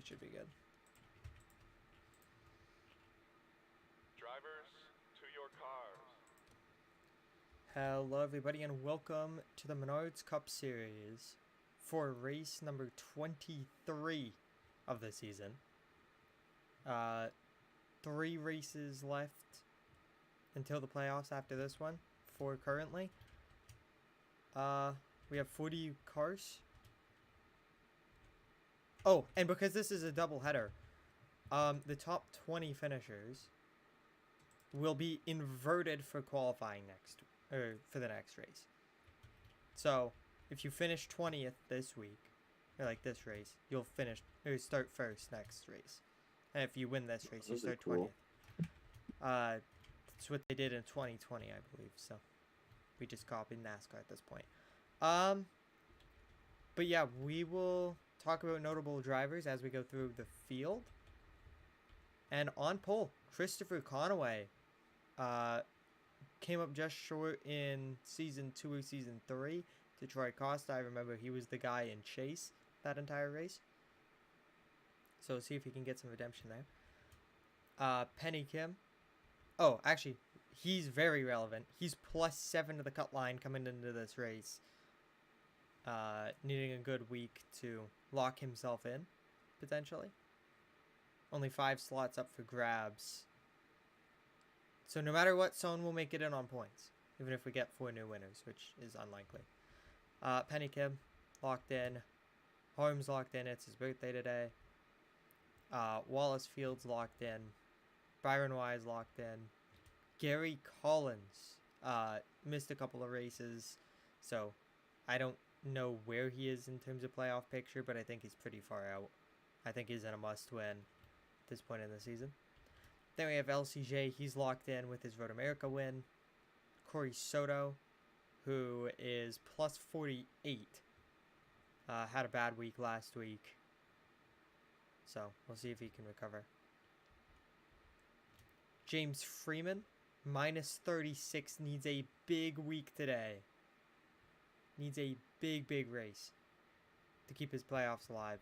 it should be good. Drivers, to your cars. Hello everybody and welcome to the Menards Cup Series for race number 23 of the season. 3 races left until the playoffs after this one, 4 currently. We have 40 cars. Oh, and because this is a double header, the top 20 finishers will be inverted for qualifying for the next race. So, if you finish 20th this week, or like this race, you'll start first next race. And if you win this race, you start 20th. That's what they did in 2020, I believe. So, we just copied NASCAR at this point. But yeah, we will talk about notable drivers as we go through the field. And on pole, Christopher Conaway came up just short in Season 2 or Season 3 to Troy Costa. I remember he was the guy in chase that entire race. So we'll see if he can get some redemption there. Penny Kim. Oh, actually, he's very relevant. He's +7 to the cut line coming into this race. Needing a good week to lock himself in, potentially. Only 5 slots up for grabs. So no matter what, Son will make it in on points, even if we get 4 new winners, which is unlikely. Penny Kim, locked in. Holmes locked in. It's his birthday today. Wallace Fields locked in. Byron Wise locked in. Gary Collins missed a couple of races, so I don't know where he is in terms of playoff picture, but I think he's pretty far out. I think he's in a must-win at this point in the season. Then we have LCJ. He's locked in with his Road America win. Corey Soto, who is +48. Had a bad week last week. So, we'll see if he can recover. James Freeman, -36, needs a big week today. Needs a big race to keep his playoffs alive.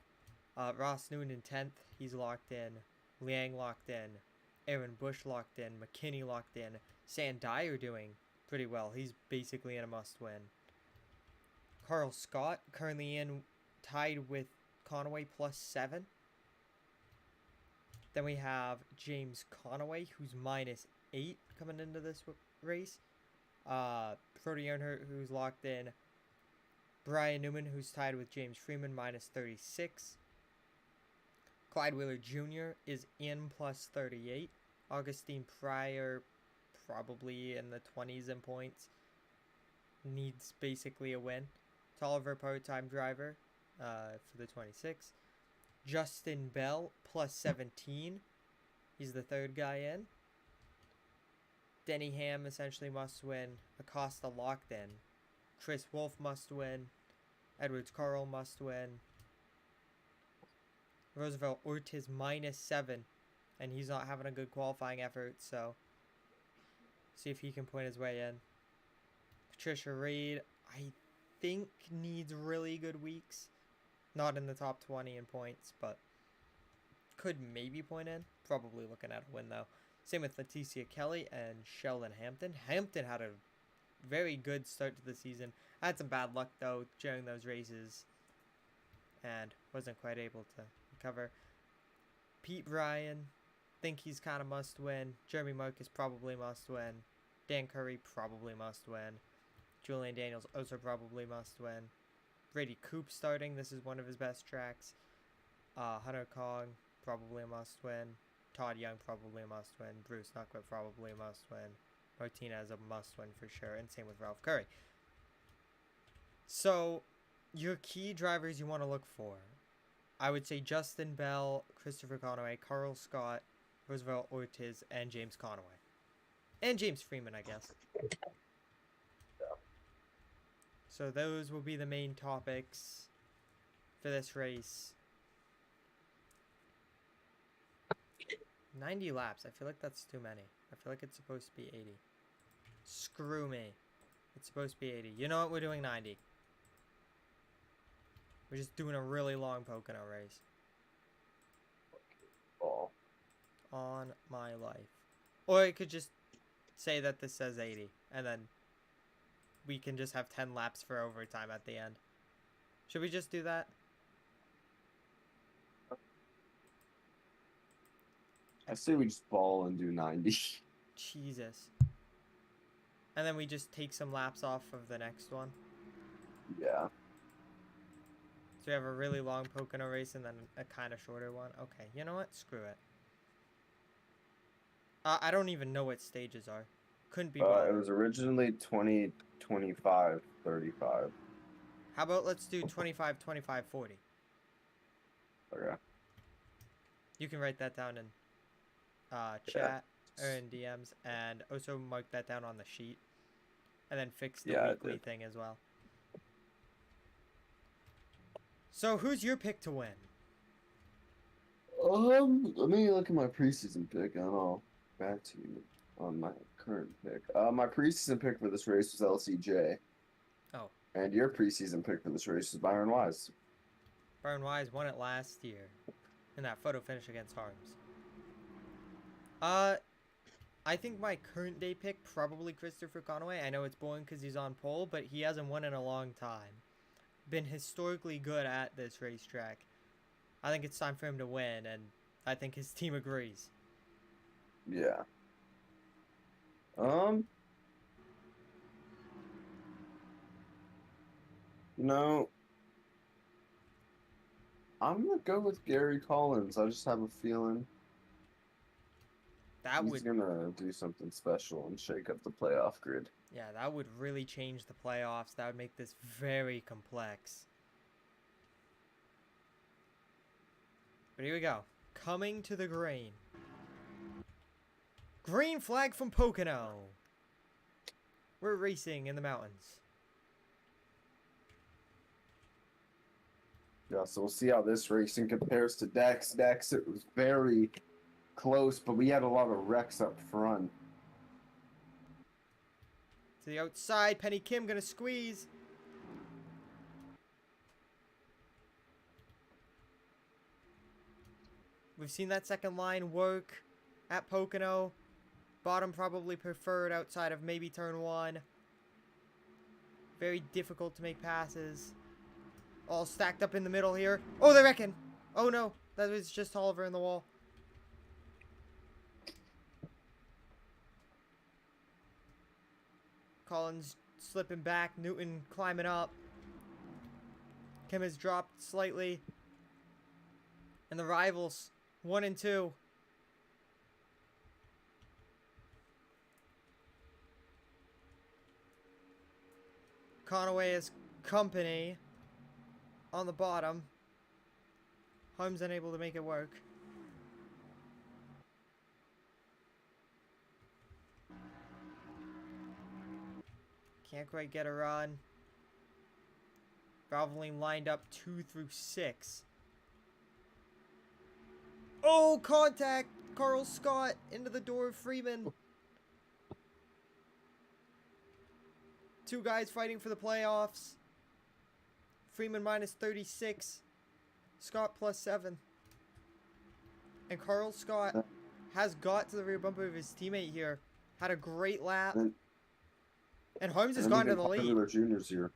Ross Newman in 10th. He's locked in. Liang locked in. Aaron Bush locked in. McKinney locked in. Sandier doing pretty well. He's basically in a must-win. Carl Scott currently tied with Conaway +7. Then we have James Conaway, who's -8 coming into this race. Brody Earnhardt, who's locked in. Brian Newman, who's tied with James Freeman, -36. Clyde Wheeler Jr. is in +38. Augustine Pryor, probably in the 20s in points. Needs basically a win. Tolliver, part-time driver for the 26. Justin Bell, +17. He's the 3rd guy in. Denny Ham essentially must win. Acosta locked in. Chris Wolf must win. Edwards Carl must win. Roosevelt Ortiz -7. And he's not having a good qualifying effort, so see if he can point his way in. Patricia Reed, I think, needs really good weeks. Not in the top 20 in points, but could maybe point in. Probably looking at a win, though. Same with Leticia Kelly and Sheldon Hampton. Hampton had a very good start to the season. Had some bad luck, though, during those races. And wasn't quite able to recover. Pete Bryan, think he's kind of must win. Jeremy Marcus probably must win. Dan Curry probably must win. Julian Daniels also probably must win. Brady Coop starting. This is one of his best tracks. Hunter Kong probably a must win. Todd Young probably a must win. Bruce Knuckler probably a must win. Martinez a must win for sure. And same with Ralph Curry. So, your key drivers you want to look for. I would say Justin Bell, Christopher Conaway, Carl Scott, Roosevelt Ortiz, and James Conaway. And James Freeman, I guess. So those will be the main topics for this race. 90 laps. I feel like that's too many. I feel like it's supposed to be 80. Screw me. It's supposed to be 80. You know what? We're doing 90. We're just doing a really long Pocono race. on my life. Or I could just say that this says 80, and then we can just have 10 laps for overtime at the end. Should we just do that? I say we just ball and do 90. Jesus. And then we just take some laps off of the next one. Yeah. So we have a really long Pocono race and then a kind of shorter one. Okay, you know what? Screw it. I don't even know what stages are. Couldn't be It bothered. was originally 20, 25, 35. How about let's do 25, 25, 40. Okay. You can write that down in chat or in DMs, and also mark that down on the sheet. And then fix the weekly thing as well. So who's your pick to win? Let me look at my preseason pick and I'll back to you on my current pick. My preseason pick for this race was LCJ. Oh. And your preseason pick for this race was Byron Wise. Byron Wise won it last year in that photo finish against Harms. I think my current day pick, probably Christopher Conway. I know it's boring because he's on pole, but he hasn't won in a long time. Been historically good at this racetrack. I think it's time for him to win, and I think his team agrees. Yeah. No. I'm gonna go with Gary Collins. I just have a feeling he's gonna do something special and shake up the playoff grid. Yeah, that would really change the playoffs. That would make this very complex. But here we go. Coming to the green. Green flag from Pocono. We're racing in the mountains. Yeah, so we'll see how this racing compares to Dex. Dex, it was very close, but we had a lot of wrecks up front. To the outside, Penny Kim gonna squeeze. We've seen that second line work at Pocono. Bottom probably preferred outside of maybe turn 1. Very difficult to make passes. All stacked up in the middle here. Oh, they reckon. Oh no, that was just Oliver in the wall. Collins slipping back. Newton climbing up. Kim has dropped slightly. And the rivals, 1 and 2. Conaway is company on the bottom. Holmes unable to make it work. Can't quite get a run. Valvoline lined up 2 through 6. Oh, contact! Carl Scott into the door of Freeman. 2 guys fighting for the playoffs. Freeman minus 36. Scott plus 7. And Carl Scott has got to the rear bumper of his teammate here. Had a great lap. And Holmes has gone to the lead. Juniors here.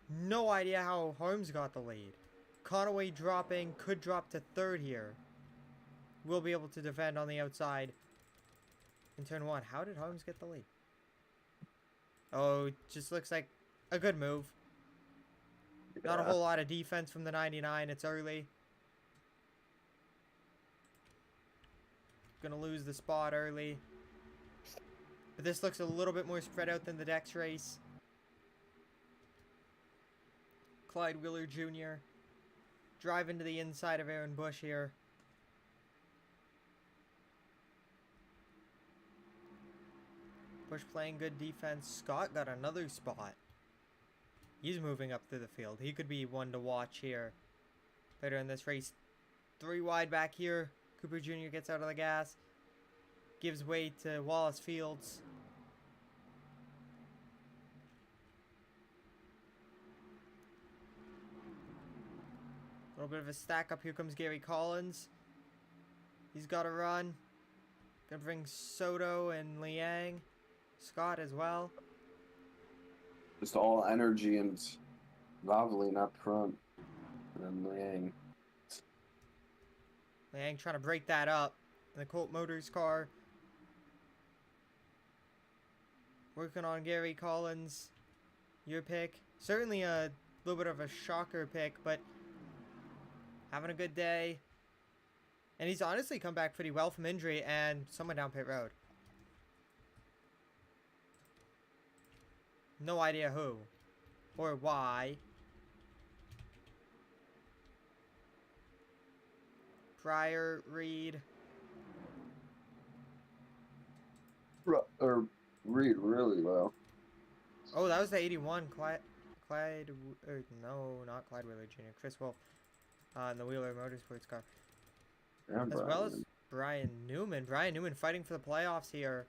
No idea how Holmes got the lead. Conaway dropping, could drop to 3rd here. Will be able to defend on the outside in turn 1. How did Holmes get the lead? Oh, just looks like a good move. Yeah. Not a whole lot of defense from the 99. It's early. Gonna lose the spot early. But this looks a little bit more spread out than the Dex race. Clyde Wheeler Jr. driving to the inside of Aaron Bush here. Bush playing good defense. Scott got another spot. He's moving up through the field. He could be one to watch here later in this race. 3 wide back here. Cooper Jr. gets out of the gas. Gives way to Wallace Fields. A little bit of a stack up. Here comes Gary Collins. He's got to run. Gonna bring Soto and Liang. Scott as well. Just all energy and Valvoline up front. And then Liang. Liang trying to break that up. And the Colt Motors car. Working on Gary Collins. Your pick. Certainly a little bit of a shocker pick, but having a good day. And he's honestly come back pretty well from injury and someone down pit road. No idea who or why. Pryor, Reed. Or Reed really well. Oh, that was the 81. Clyde, or no, not Clyde Wheeler Jr. Chris Wolf in the Wheeler Motorsports car. Yeah, As well as Brian Newman. Brian Newman fighting for the playoffs here.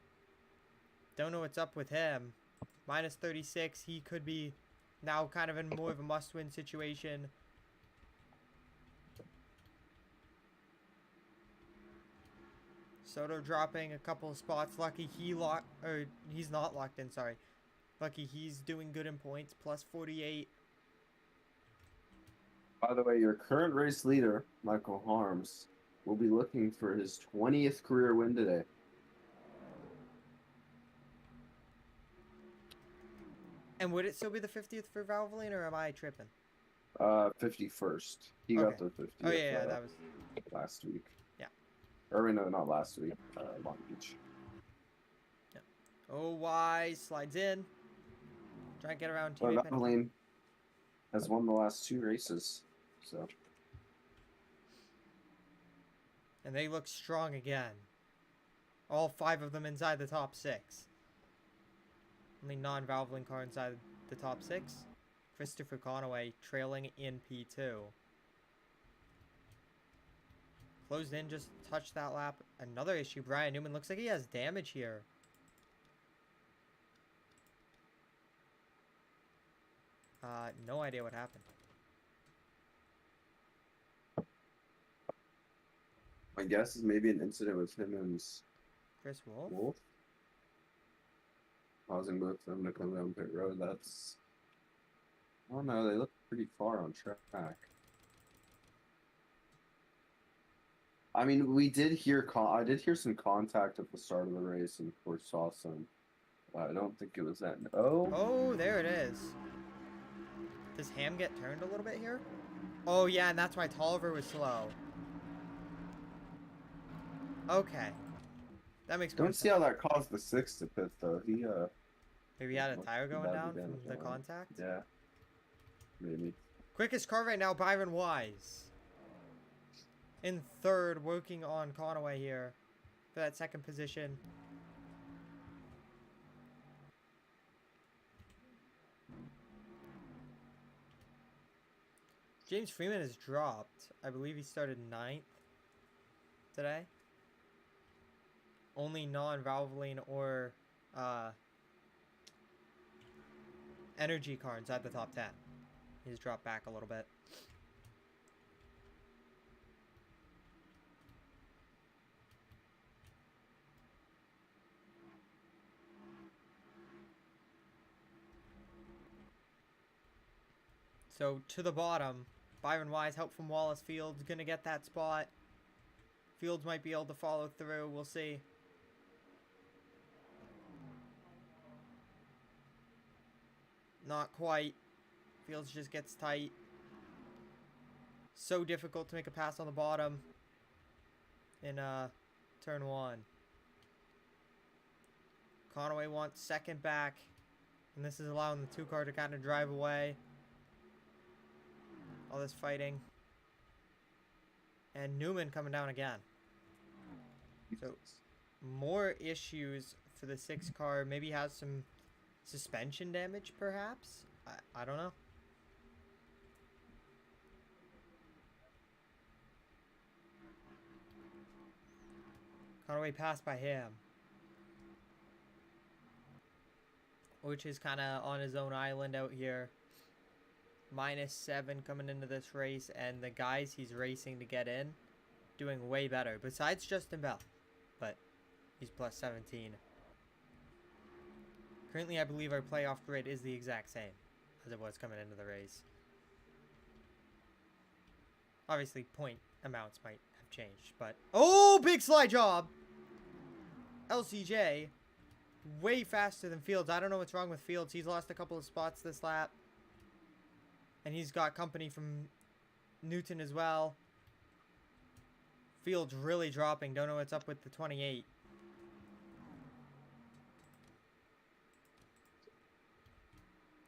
Don't know what's up with him. Minus 36. He could be now kind of in more of a must-win situation. Soto dropping a couple of spots. Lucky he's not locked in, sorry. Lucky he's doing good in points. Plus 48. By the way, your current race leader, Michael Harms, will be looking for his 20th career win today. And would it still be the 50th for Valvoline, or am I tripping? 51st. He got the 50th. Oh, yeah, that was last week. Yeah. Or no, not last week. Long Beach. Yeah. Oh, Wise slides in. Try and get around Well, teammate. Valvoline has won the last 2 races. So. And they look strong again. All 5 of them inside the top 6. Only non-Valvoline car inside the top 6. Christopher Conaway trailing in P2. Closed in, just touched that lap. Another issue, Brian Newman looks like he has damage here. No idea what happened. My guess is maybe an incident with him and Chris Wolf? Wolf. Causing both of them to come down pit road. That's... Oh no, they look pretty far on track. I mean, we did hear I did hear some contact at the start of the race, and of course saw some. I don't think it was that. Oh, there it is. Does Ham get turned a little bit here? Oh yeah, and that's why Tolliver was slow. Okay, that makes more sense. Don't see how that caused the 6 to pit though. He Maybe he had a tire going down from the contact. Yeah, maybe. Quickest car right now, Byron Wise. In 3rd, working on Conaway here for that 2nd position. James Freeman has dropped. I believe he started 9th today. Only non-Valvoline or energy car inside the top 10. He's dropped back a little bit. So to the bottom, Byron Wise, help from Wallace Fields, gonna get that spot. Fields might be able to follow through, we'll see. Not quite. Fields just gets tight. So difficult to make a pass on the bottom in turn 1. Conaway wants 2nd back, and this is allowing the 2 car to kind of drive away. All this fighting. And Newman coming down again. So, more issues for the 6 car. Maybe has some suspension damage, perhaps? I don't know. Conaway passed by him. Which is kind of on his own island out here. -7 coming into this race, and the guys he's racing to get in doing way better. Besides Justin Bell. But he's plus 17. Currently, I believe our playoff grid is the exact same as it was coming into the race. Obviously, point amounts might have changed, but... Oh, big slide job! LCJ, way faster than Fields. I don't know what's wrong with Fields. He's lost a couple of spots this lap. And he's got company from Newton as well. Fields really dropping. Don't know what's up with the 28.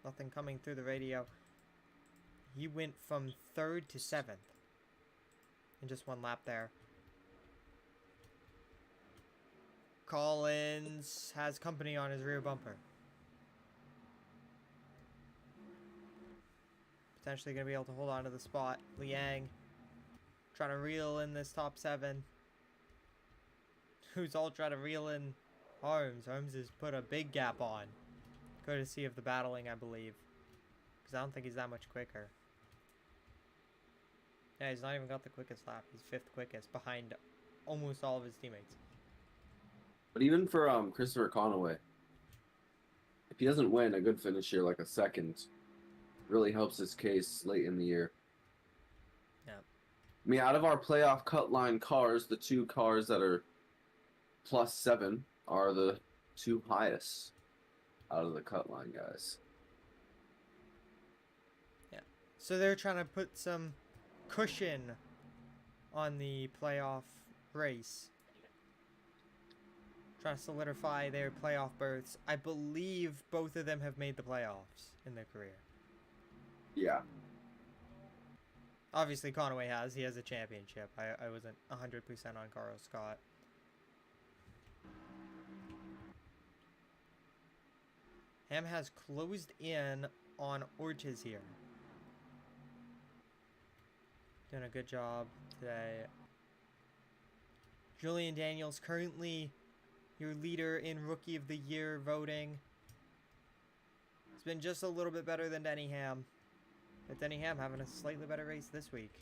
Nothing coming through the radio. He went from 3rd to 7th in just one lap there. Collins has company on his rear bumper. Potentially going to be able to hold on to the spot. Liang trying to reel in this top 7. Who's all trying to reel in Arms. Arms has put a big gap on. Courtesy of the battling, I believe. Because I don't think he's that much quicker. Yeah, he's not even got the quickest lap. He's 5th quickest behind almost all of his teammates. But even for Christopher Conaway, if he doesn't win, a good finish here, like a 2nd, really helps his case late in the year. Yeah. I mean, out of our playoff cut line cars, the 2 cars that are +7 are the 2 highest out of the cut line guys. Yeah. So they're trying to put some cushion on the playoff race. Trying to solidify their playoff berths. I believe both of them have made the playoffs in their career. Yeah. Obviously, Conaway has. He has a championship. I wasn't 100% on Carl Scott. Ham has closed in on Ortiz here. Doing a good job today. Julian Daniels currently your leader in Rookie of the Year voting. It's been just a little bit better than Denny Ham. But Denny Ham having a slightly better race this week.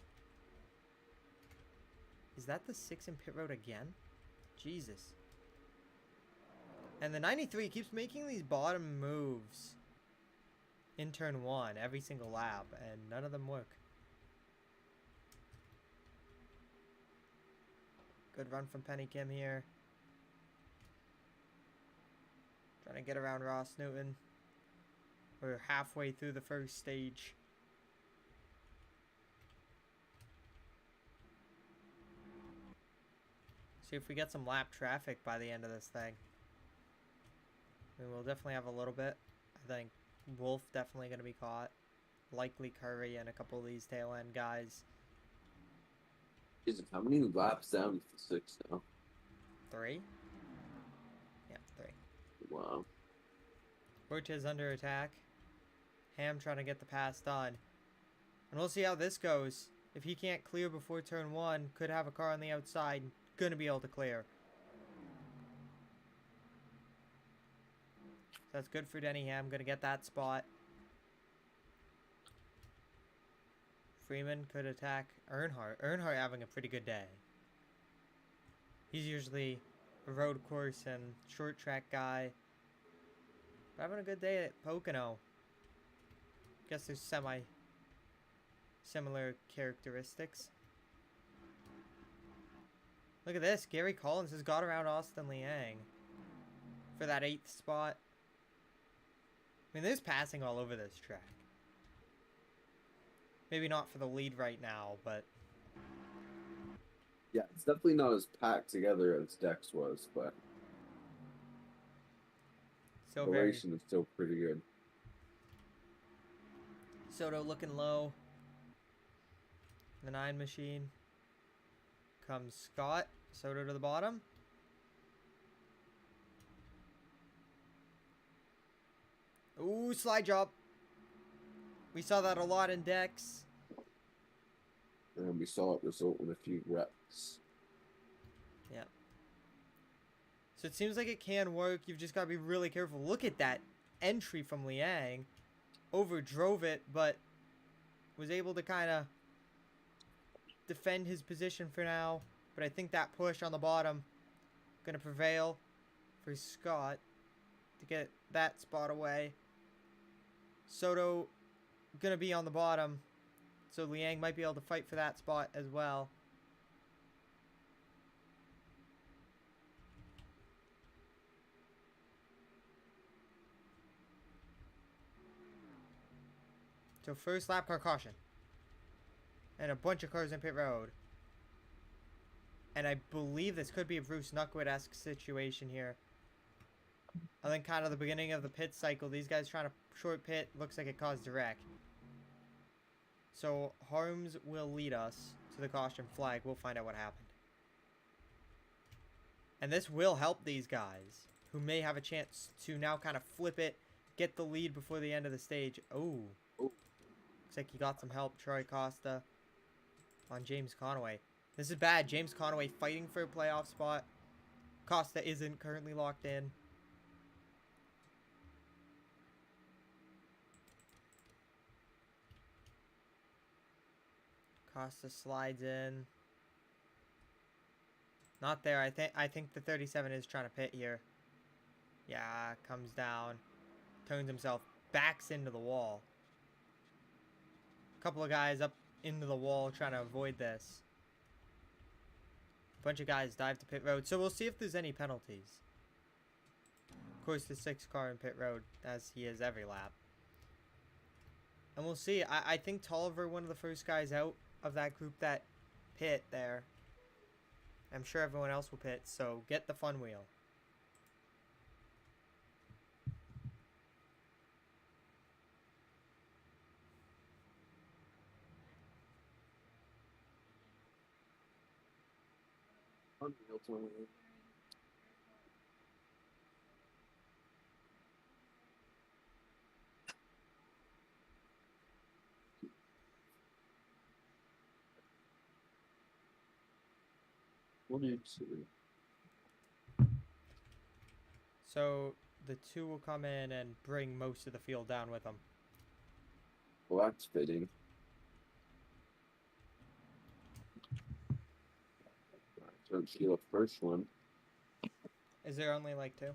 Is that the 6 in pit road again? Jesus. And the 93 keeps making these bottom moves in turn 1 every single lap, and none of them work. Good run from Penny Kim here. Trying to get around Ross Newton. We're halfway through the first stage. See if we get some lap traffic by the end of this thing. I mean, we'll definitely have a little bit. I think Wolf definitely going to be caught. Likely Curry and a couple of these tail end guys. Jesus, how many laps down for 6 now? 3? Yeah, 3. Wow. Ortiz under attack. Ham trying to get the pass done. And we'll see how this goes. If he can't clear before turn 1, could have a car on the outside. Going to be able to clear. So that's good for Denny Ham. Going to get that spot. Freeman could attack Earnhardt. Earnhardt having a pretty good day. He's usually a road course and short track guy. But having a good day at Pocono. Guess there's similar characteristics. Look at this. Gary Collins has got around Austin Liang for that 8th spot. I mean, there's passing all over this track. Maybe not for the lead right now, but... Yeah, it's definitely not as packed together as Dex was, but... So the racing is still pretty good. Soto looking low. The 9 machine. Comes Scott. Soto to the bottom. Ooh, slide job. We saw that a lot in Dex. And we saw it result in a few reps. Yeah. So it seems like it can work. You've just got to be really careful. Look at that entry from Liang. Overdrove it, but was able to kind of defend his position for now. But I think that push on the bottom gonna prevail for Scott to get that spot away. Soto gonna be on the bottom, so Liang might be able to fight for that spot as well. So first lap car caution. And a bunch of cars in pit road. And I believe this could be a Bruce Knuckwood-esque situation here. I think kind of the beginning of the pit cycle, these guys trying to short pit, looks like it caused a wreck. So Harms will lead us to the caution flag. We'll find out what happened. And this will help these guys, who may have a chance to now kind of flip it, get the lead before the end of the stage. Oh. Looks like he got some help. Troy Costa on James Conaway. This is bad. James Conaway fighting for a playoff spot. Costa isn't currently locked in. Costa slides in. Not there. I think the 37 is trying to pit here. Yeah, comes down. Turns himself. Backs into the wall. A couple of guys up into the wall trying to avoid this. A bunch of guys dive to pit road. So we'll see if there's any penalties. Of course, the 6th car in pit road, as he is every lap. And we'll see. I think Tolliver, one of the first guys out of that group that pit there. I'm sure everyone else will pit, so get the fun wheel. What do you see? So the 2 will come in and bring most of the field down with them. Well, that's fitting. So see the first one. Is there only like 2?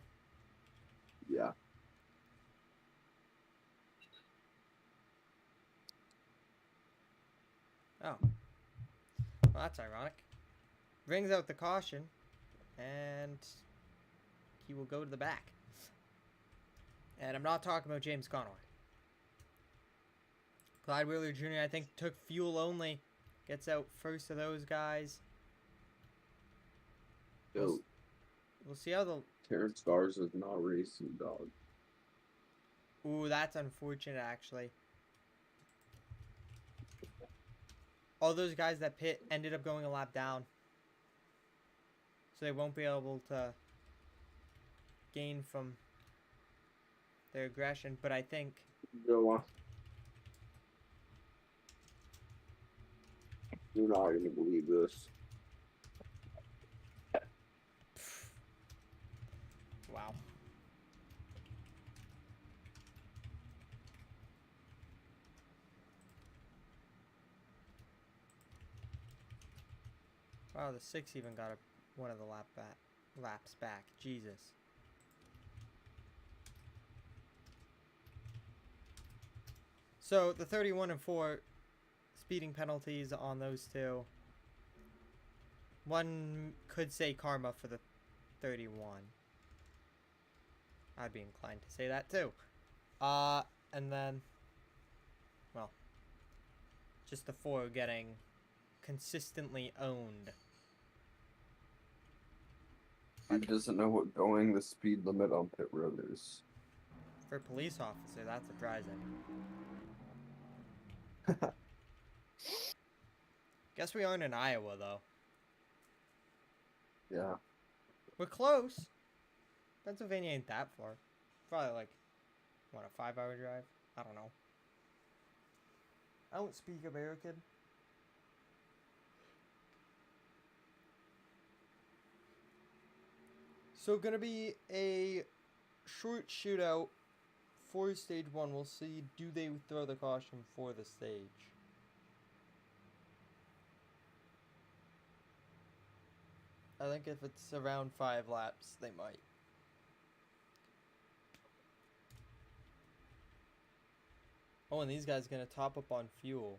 Yeah. Oh. Well, that's ironic. Brings out the caution, and he will go to the back. And I'm not talking about James Conaway. Clyde Wheeler Jr., I think, took fuel only. Gets out first of those guys. Yo, We'll see how the... Terrence Garza is not racing, dog. Ooh, that's unfortunate, actually. All those guys that pit ended up going a lap down. So they won't be able to gain from their aggression. But I think... Go on. You're not going to believe this. Wow. Wow, the 6 even got one of the laps back. Jesus. So the 31 and 4 speeding penalties on those 2. One could say karma for the 31. I'd be inclined to say that too. And then, well, just the 4 getting consistently owned. He doesn't know what going the speed limit on pit road is. For a police officer, that's surprising. Guess we aren't in Iowa, though. Yeah. We're close. Pennsylvania ain't that far. Probably like, what, a 5-hour drive? I don't know. I don't speak American. So gonna be a short shootout for stage 1. We'll see, do they throw the caution for the stage? I think if it's around 5 laps, they might. Oh, and these guys are going to top up on fuel.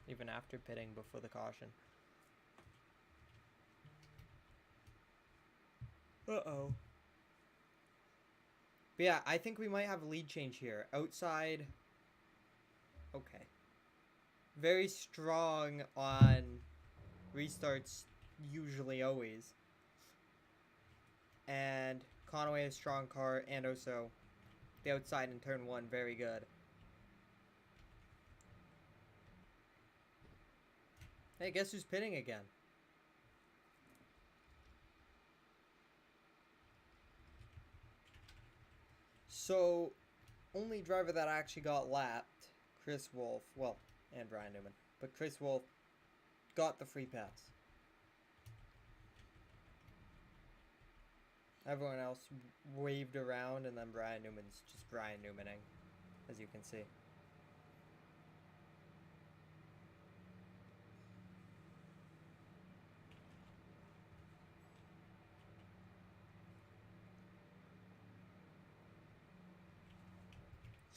Even after pitting before the caution. Uh-oh. But yeah, I think we might have a lead change here. Outside. Okay. Very strong on restarts, usually always. And Conway has a strong car, and also the outside in turn 1, very good. Hey, guess who's pitting again? So, only driver that actually got lapped, Chris Wolf, well, and Brian Newman, but Chris Wolf got the free pass. Everyone else waved around, and then Brian Newman's just Brian Newmaning, as you can see.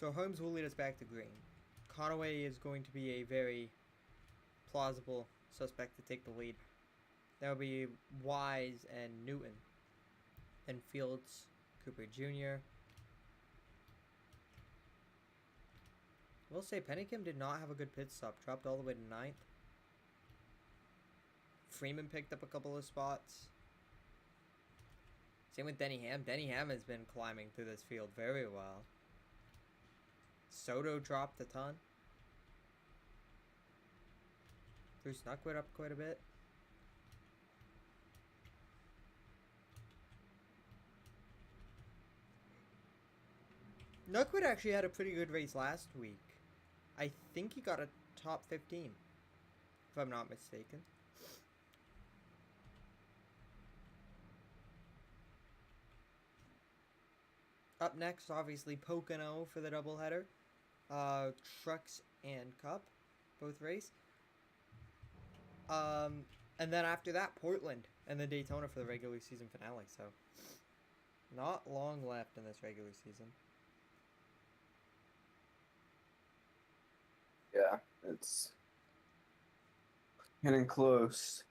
So Holmes will lead us back to green. Conway is going to be a very plausible suspect to take the lead. That will be Wise and Newton. And Fields, Cooper Jr. I will say Pennicum did not have a good pit stop. Dropped all the way to 9th. Freeman picked up a couple of spots. Same with Denny Ham. Denny Ham has been climbing through this field very well. Soto dropped a ton. Threw Snuckwood up quite a bit. Snuckwood actually had a pretty good race last week. I think he got a top 15, if I'm not mistaken. Up next, obviously, Pocono for the doubleheader. Trucks and Cup, both race. And then after that, Portland and then Daytona for the regular season finale. So, not long left in this regular season. Yeah, it's getting close.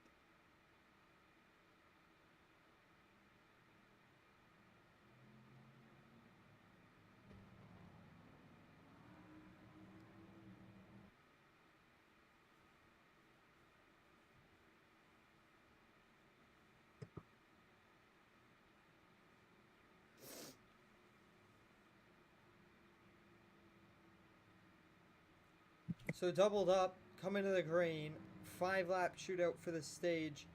So doubled up, coming to the green, 5-lap shootout for the stage.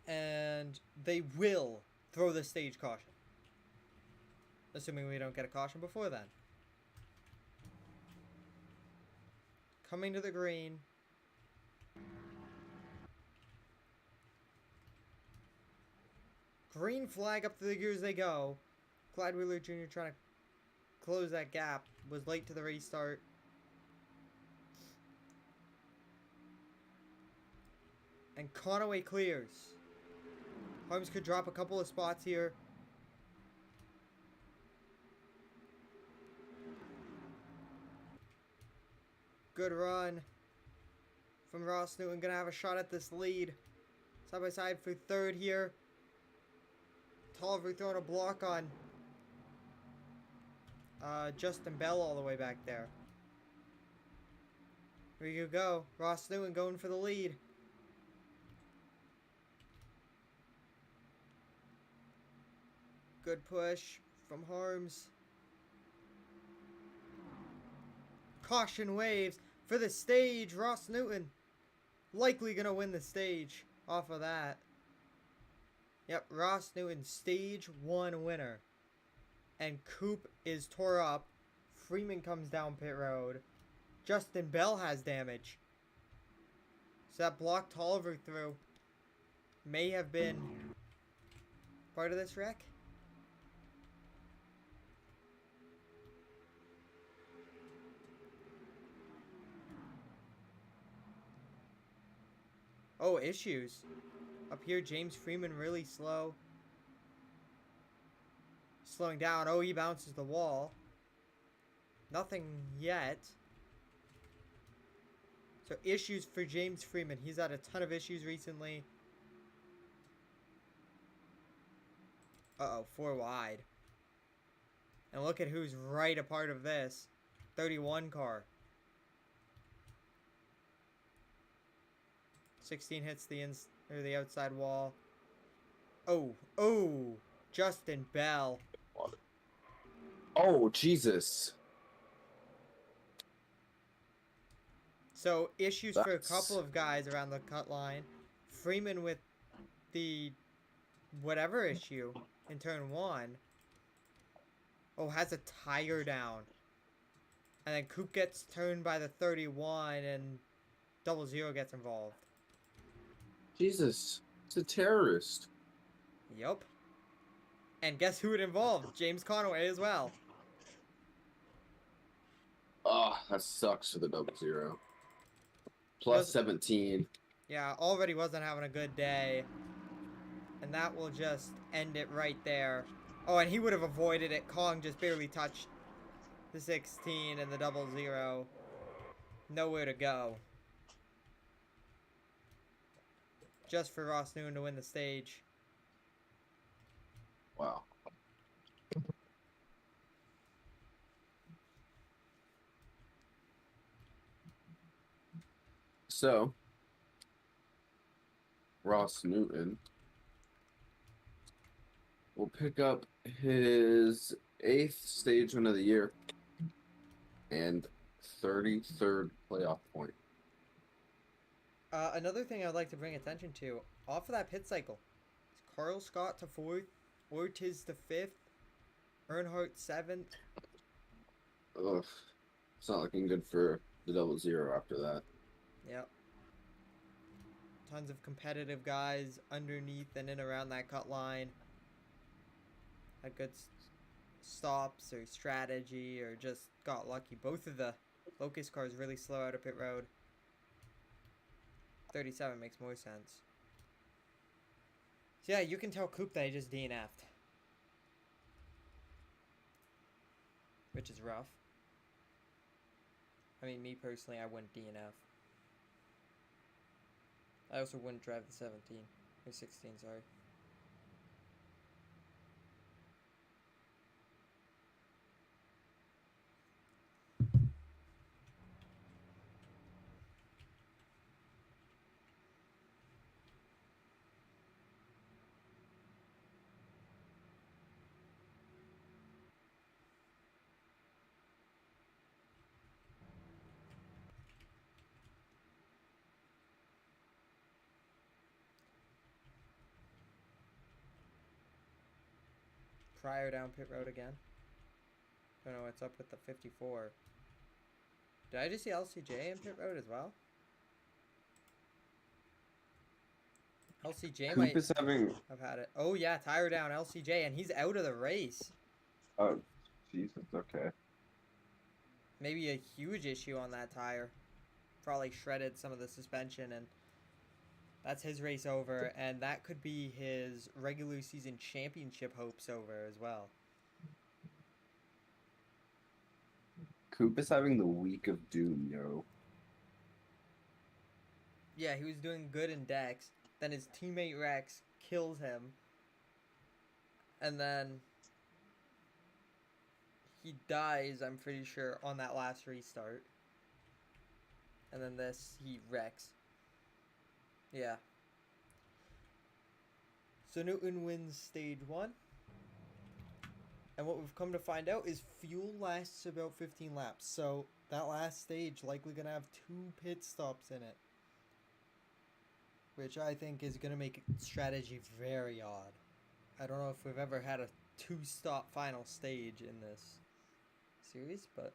And they will throw the stage caution. Assuming we don't get a caution before then. Coming to the green. Green flag up to the gears they go. Clyde Wheeler Jr. trying to close that gap. Was late to the restart. And Conaway clears. Holmes could drop a couple of spots here. Good run from Ross Newton. Gonna have a shot at this lead. Side by side for third here. Tolliver throwing a block on Justin Bell all the way back there. Here you go. Ross Newton going for the lead. Good push from Harms. Caution waves for the stage. Ross Newton likely going to win the stage off of that. Yep, Ross Newton, stage 1 winner. And Coop is tore up. Freeman comes down pit road. Justin Bell has damage. So that blocked Tolliver through may have been part of this wreck. Oh, issues. Up here, James Freeman really slow. Slowing down. Oh, he bounces the wall. Nothing yet. So issues for James Freeman. He's had a ton of issues recently. Uh-oh, 4 wide. And look at who's right a part of this. 31 car. 16 hits the outside wall. Oh, Justin Bell. Oh, Jesus. So issues for a couple That's... of guys around the cut line. Freeman with the whatever issue in turn 1. Oh, has a tire down. And then Coop gets turned by the 31 and 00 gets involved. Jesus. It's a terrorist. Yup. And guess who it involved? James Conway as well. Oh, that sucks for the 00. Plus 17. Yeah, already wasn't having a good day. And that will just end it right there. Oh, and he would have avoided it. Kong just barely touched the 16 and the 00. Nowhere to go. Just for Ross Noon to win the stage. Wow. So, Ross Newton will pick up his 8th stage win of the year and 33rd playoff point. Another thing I'd like to bring attention to, off of that pit cycle, is Carl Scott to 4th, Ortiz to 5th, Earnhardt 7th. Ugh. It's not looking good for the 00 after that. Yep. Tons of competitive guys underneath and in around that cut line. Had good stops or strategy or just got lucky. Both of the Locust cars really slow out of pit road. 37 makes more sense. So yeah, you can tell Coop that he just DNF'd. Which is rough. I mean, me personally, I wouldn't DNF. I also wouldn't drive the 17. Or 16, sorry. Pryor down pit road again. Don't know what's up with the 54. Did I just see LCJ in pit road as well? LCJ Coop might is having... have had it. Oh yeah, tire down LCJ, and he's out of the race. Oh, Jesus, okay. Maybe a huge issue on that tire. Probably shredded some of the suspension, and that's his race over, and that could be his regular season championship hopes over as well. Coop is having the week of doom, yo. Yeah, he was doing good in Dex. Then his teammate Rex kills him. And then he dies, I'm pretty sure, on that last restart. And then this, he wrecks. Yeah. So Newton wins stage 1. And what we've come to find out is fuel lasts about 15 laps. So that last stage likely going to have 2 pit stops in it. Which I think is going to make strategy very odd. I don't know if we've ever had a 2-stop final stage in this series, but...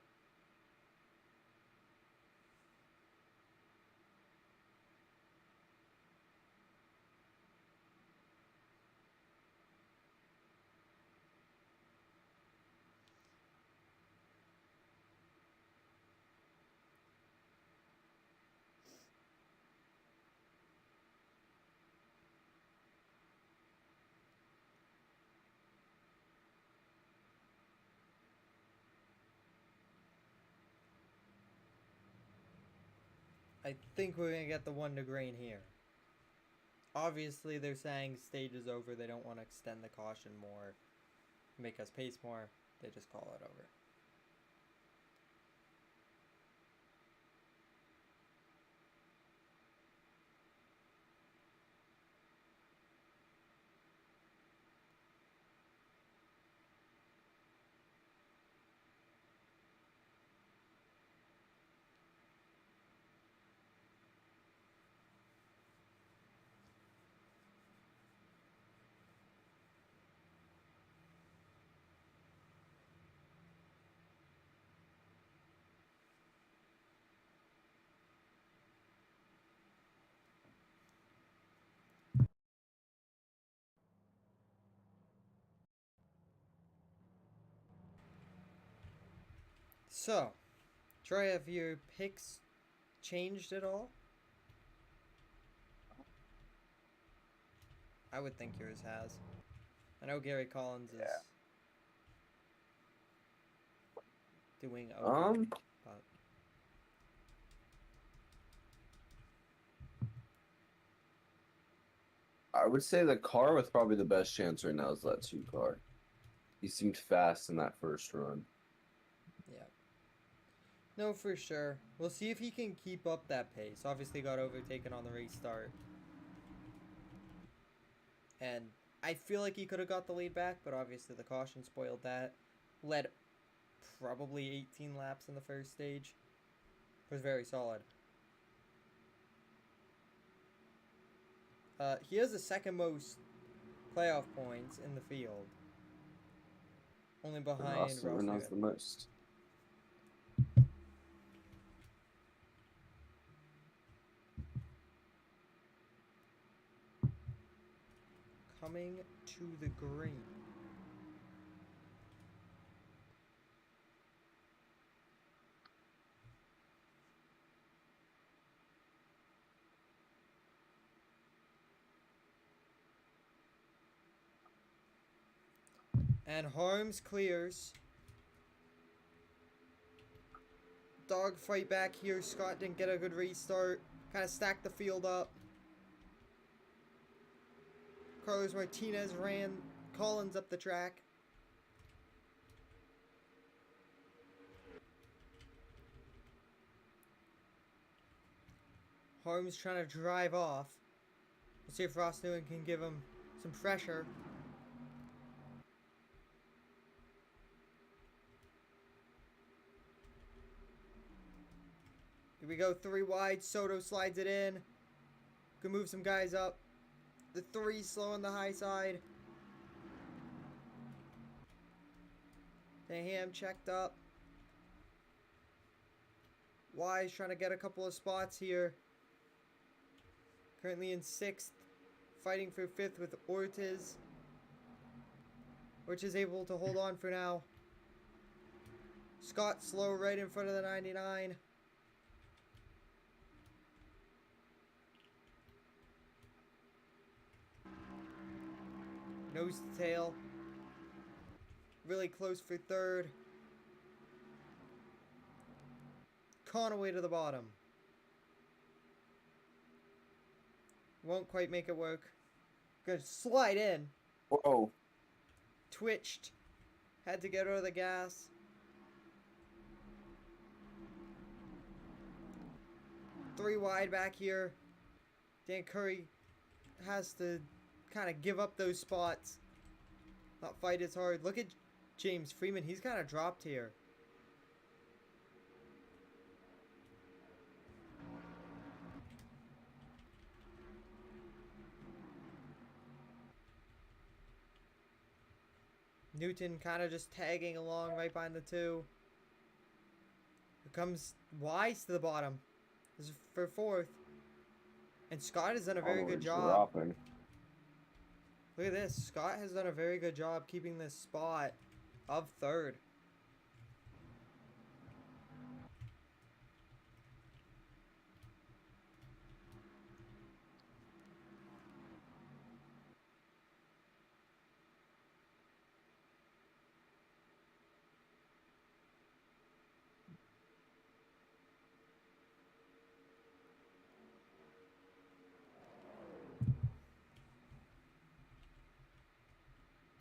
I think we're going to get the 1 to green here. Obviously, they're saying stage is over. They don't want to extend the caution more, make us pace more. They just call it over. So, Troy, have your picks changed at all? I would think yours has. I know Gary Collins is doing okay, but I would say the car with probably the best chance right now is that 2 car. He seemed fast in that first run. yeah. No, for sure. We'll see if he can keep up that pace. Obviously got overtaken on the restart. And I feel like he could have got the lead back, but obviously the caution spoiled that. Led probably 18 laps in the first stage. Was very solid. He has the second most playoff points in the field. Only behind Ross Knows the most. Coming to the green. And Harms clears. Dogfight back here. Scott didn't get a good restart. Kind of stacked the field up. Carlos Martinez ran Collins up the track. Harms trying to drive off. We'll see if Ross Newman can give him some pressure. Here we go, 3 wide. Soto slides it in. Can move some guys up. The 3 slow on the high side. Ham checked up. Wise trying to get a couple of spots here. Currently in 6th. Fighting for 5th with Ortiz. Ortiz able to hold on for now. Scott slow right in front of the 99. Nose to tail. Really close for 3rd. Conaway to the bottom. Won't quite make it work. Gonna slide in. Whoa. Twitched. Had to get out of the gas. Three wide back here. Dan Curry has to kind of give up those spots. Not fight as hard. Look at James Freeman. He's kind of dropped here. Newton kind of just tagging along right behind the 2. Here comes Wise to the bottom. This is for 4th. And Scott has done a very good job. Dropping. Look at this. Scott has done a very good job keeping this spot of 3rd.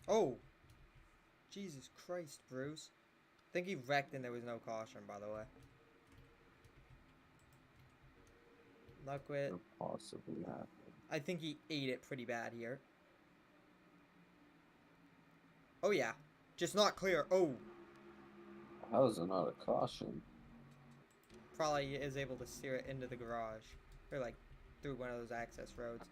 Oh! Jesus Christ, Bruce. I think he wrecked and there was no caution, by the way. Luck with. Could possibly happen. I think he ate it pretty bad here. Oh, yeah. Just not clear. Oh! How is it not a caution? Probably is able to steer it into the garage. Or, like, through one of those access roads.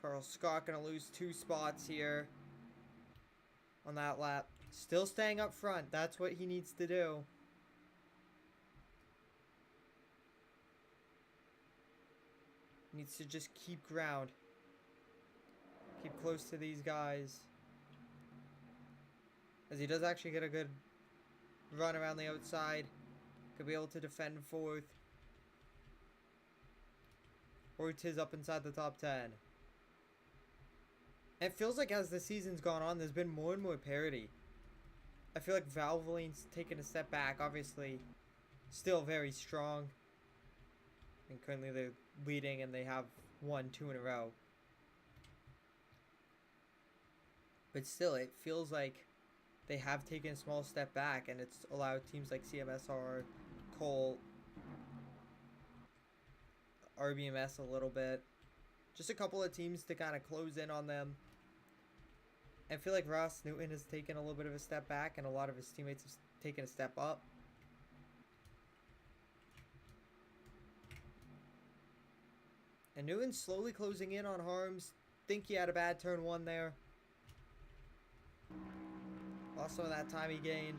Carl Scott gonna lose 2 spots here on that lap. Still staying up front. That's what he needs to do. Needs to just keep ground. Keep close to these guys. As he does actually get a good run around the outside. Could be able to defend 4th. Ortiz up inside the top 10. And it feels like as the season's gone on, there's been more and more parity. I feel like Valvoline's taken a step back. Obviously, still very strong. And currently they're leading and they have won 2 in a row. But still, it feels like they have taken a small step back, and it's allowed teams like CMSR, Colt, RBMS a little bit. Just a couple of teams to kind of close in on them. I feel like Ross Newton has taken a little bit of a step back, and a lot of his teammates have taken a step up. And Newton's slowly closing in on Harms. Think he had a bad turn 1 there. Lost some of that time he gained.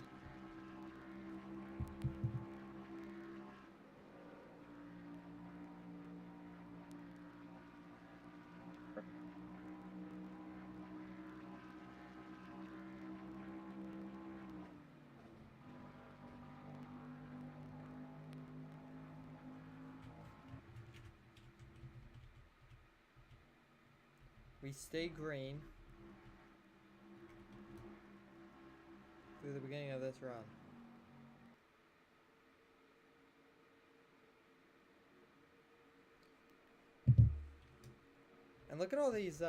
We stay green through the beginning of this run. And look at all these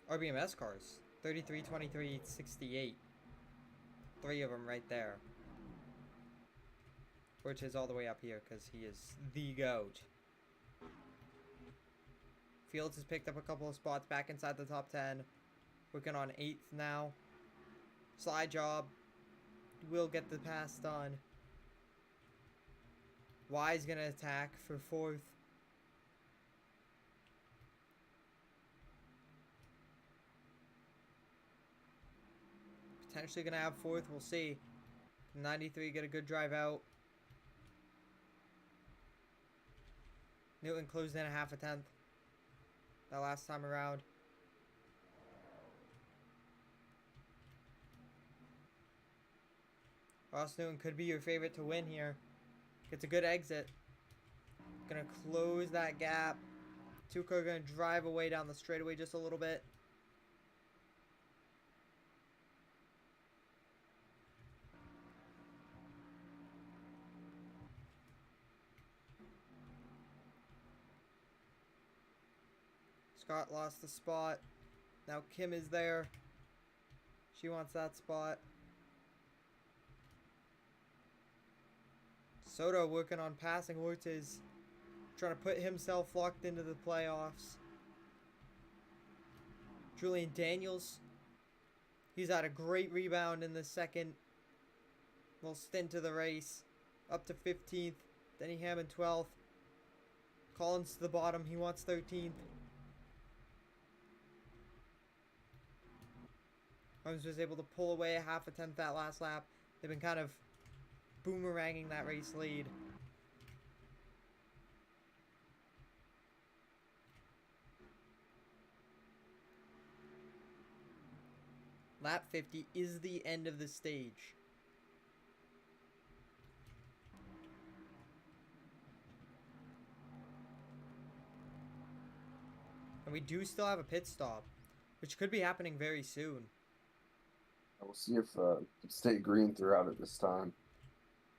RBMS cars. 33, 23, 68. 3 of them right there. Which is all the way up here because he is the GOAT. Fields has picked up a couple of spots back inside the top 10. Working on 8th now. Slide job. Will get the pass done. Y's going to attack for 4th. Potentially going to have 4th. We'll see. 93 get a good drive out. Newton closed in a half a 10th. That last time around. Ross Newton could be your favorite to win here. Gets a good exit. Gonna close that gap. Tuco gonna drive away down the straightaway just a little bit. Scott lost the spot. Now Kim is there. She wants that spot. Soto working on passing Ortiz. Trying to put himself locked into the playoffs. Julian Daniels. He's had a great rebound in the second little stint of the race. Up to 15th. Denny Hammond 12th. Collins to the bottom. He wants 13th. Holmes was able to pull away a half a 10th that last lap. They've been kind of boomeranging that race lead. Lap 50 is the end of the stage. And we do still have a pit stop, which could be happening very soon. We'll see if it stay green throughout it this time.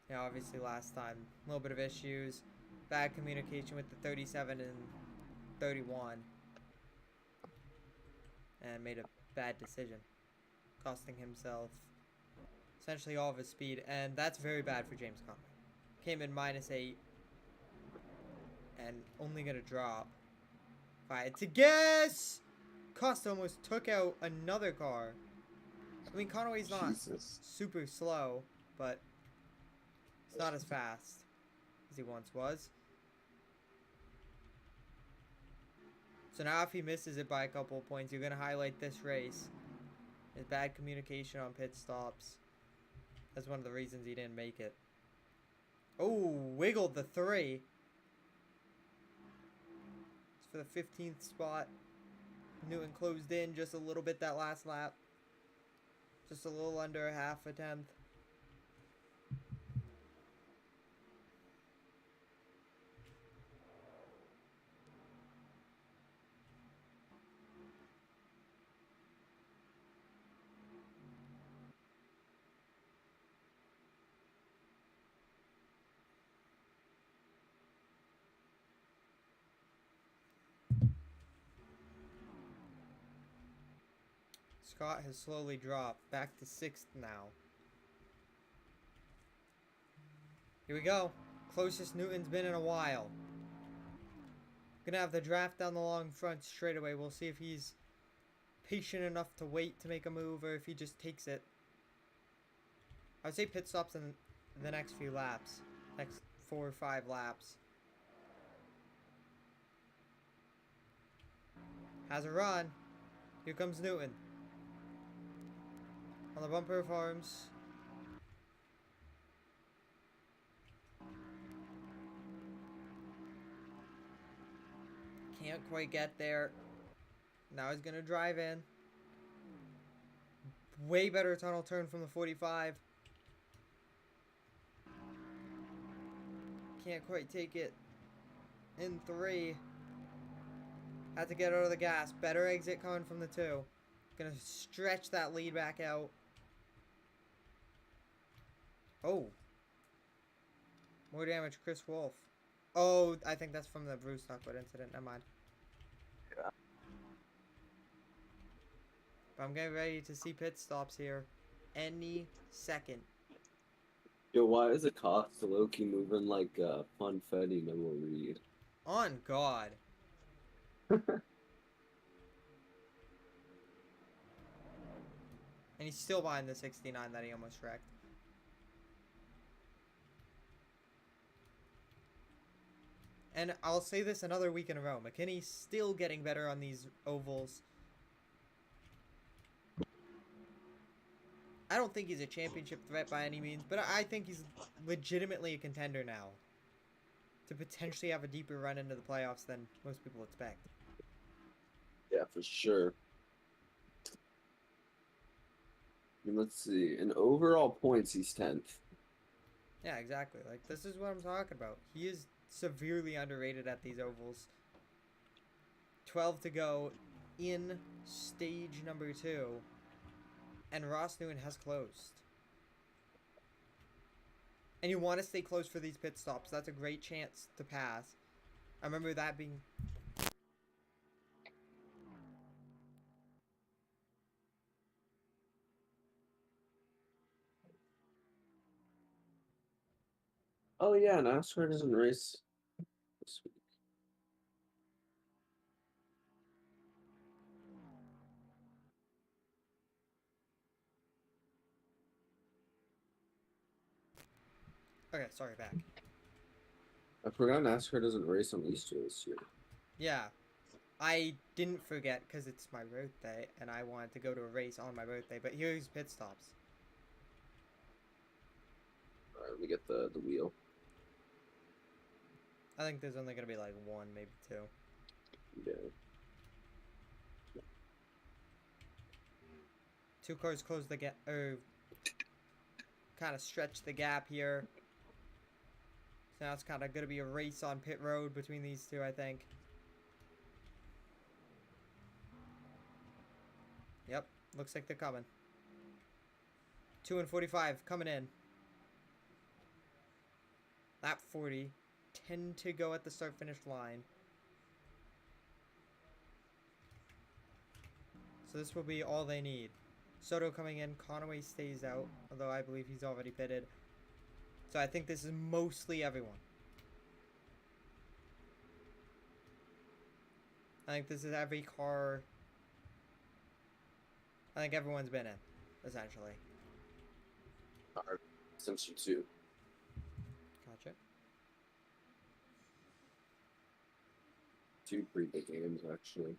Yeah, obviously last time, a little bit of issues. Bad communication with the 37 and 31 and made a bad decision, costing himself essentially all of his speed, and that's very bad for James Conway. Came in -8 and only gonna drop. If I had to guess, Costa almost took out another car. I mean, Conway's not super slow, but it's not as fast as he once was. So now if he misses it by a couple of points, you're going to highlight this race. His bad communication on pit stops. That's one of the reasons he didn't make it. Oh, wiggled the 3. It's for the 15th spot. Newton closed in just a little bit that last lap. Just a little under a half a tenth. Scott has slowly dropped back to 6th now. Here we go. Closest Newton's been in a while. Gonna have the draft down the long front straight away. We'll see if he's patient enough to wait to make a move or if he just takes it. I would say pit stops in the next few laps. Next 4 or 5 laps. Has a run. Here comes Newton. On the bumper of arms. Can't quite get there. Now he's gonna drive in. Way better tunnel turn from the 45. Can't quite take it in 3. Had to get out of the gas. Better exit coming from the 2. Gonna stretch that lead back out. Oh. More damage, Chris Wolf. Oh, I think that's from the Bruce Stockwood incident. Never mind. Yeah. But I'm getting ready to see pit stops here any second. Yo, why is a Costa Loki moving like Funfetti Memo Reed? On God. And he's still behind the 69 that he almost wrecked. And I'll say this another week in a row. McKinney's still getting better on these ovals. I don't think he's a championship threat by any means, but I think he's legitimately a contender now. To potentially have a deeper run into the playoffs than most people expect. Yeah, for sure. And let's see. In overall points, he's 10th. Yeah, exactly. Like, this is what I'm talking about. He is severely underrated at these ovals. 12 to go in stage number 2. And Ross Newton has closed. And you want to stay close for these pit stops. That's a great chance to pass. I remember that being... Oh yeah, NASCAR doesn't race this week. Okay, sorry, back. I forgot NASCAR doesn't race on Easter this year. Yeah. I didn't forget because it's my birthday and I wanted to go to a race on my birthday. But here's pit stops. Alright, let me get the wheel. I think there's only going to be like 1, maybe 2. Yeah. 2 cars close the gap, or kind of stretch the gap here. So now it's kind of going to be a race on pit road between these two, I think. Yep, looks like they're coming. 2 and 45 coming in. Lap 40. 10 to go at the start-finish line. So this will be all they need. Soto coming in. Conway stays out, although I believe he's already pitted. So I think this is mostly everyone. I think this is every car. I think everyone's been in, essentially. Essentially two. Gotcha. Two pretty big games, actually.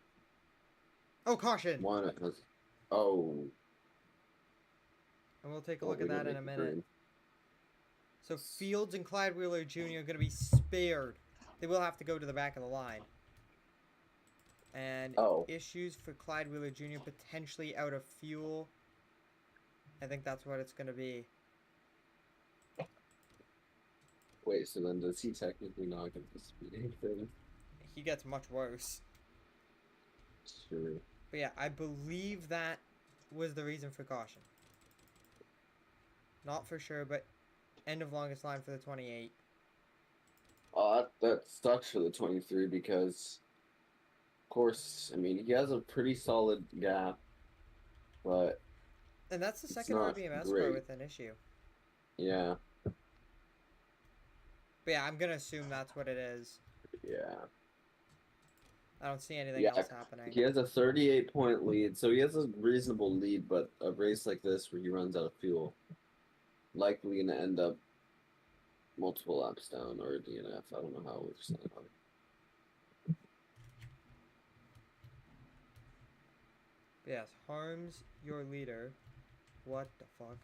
Oh, caution! One has... Oh. And we'll take a Oh, look we at that didn't in a make it minute. green. So Fields and Clyde Wheeler Jr. are going to be spared. They will have to go to the back of the line. And issues for Clyde Wheeler Jr. potentially out of fuel. I think that's what it's going to be. Wait, so then does he technically not get the speeding thing? He gets much worse. Sure. But yeah, I believe that was the reason for caution. Not for sure, but end of longest line for the 28. That sucks for the 23 because, of course, I mean, he has a pretty solid gap, but And that's the it's second not RBMS great. car with an issue. Yeah. But yeah, I'm going to assume that's what it is. Yeah. I don't see anything else happening. He has a 38-point lead, so he has a reasonable lead, but a race like this where he runs out of fuel, likely going to end up multiple laps down or a DNF. I don't know how we're saying about it. Yes, harms your leader. What the fuck?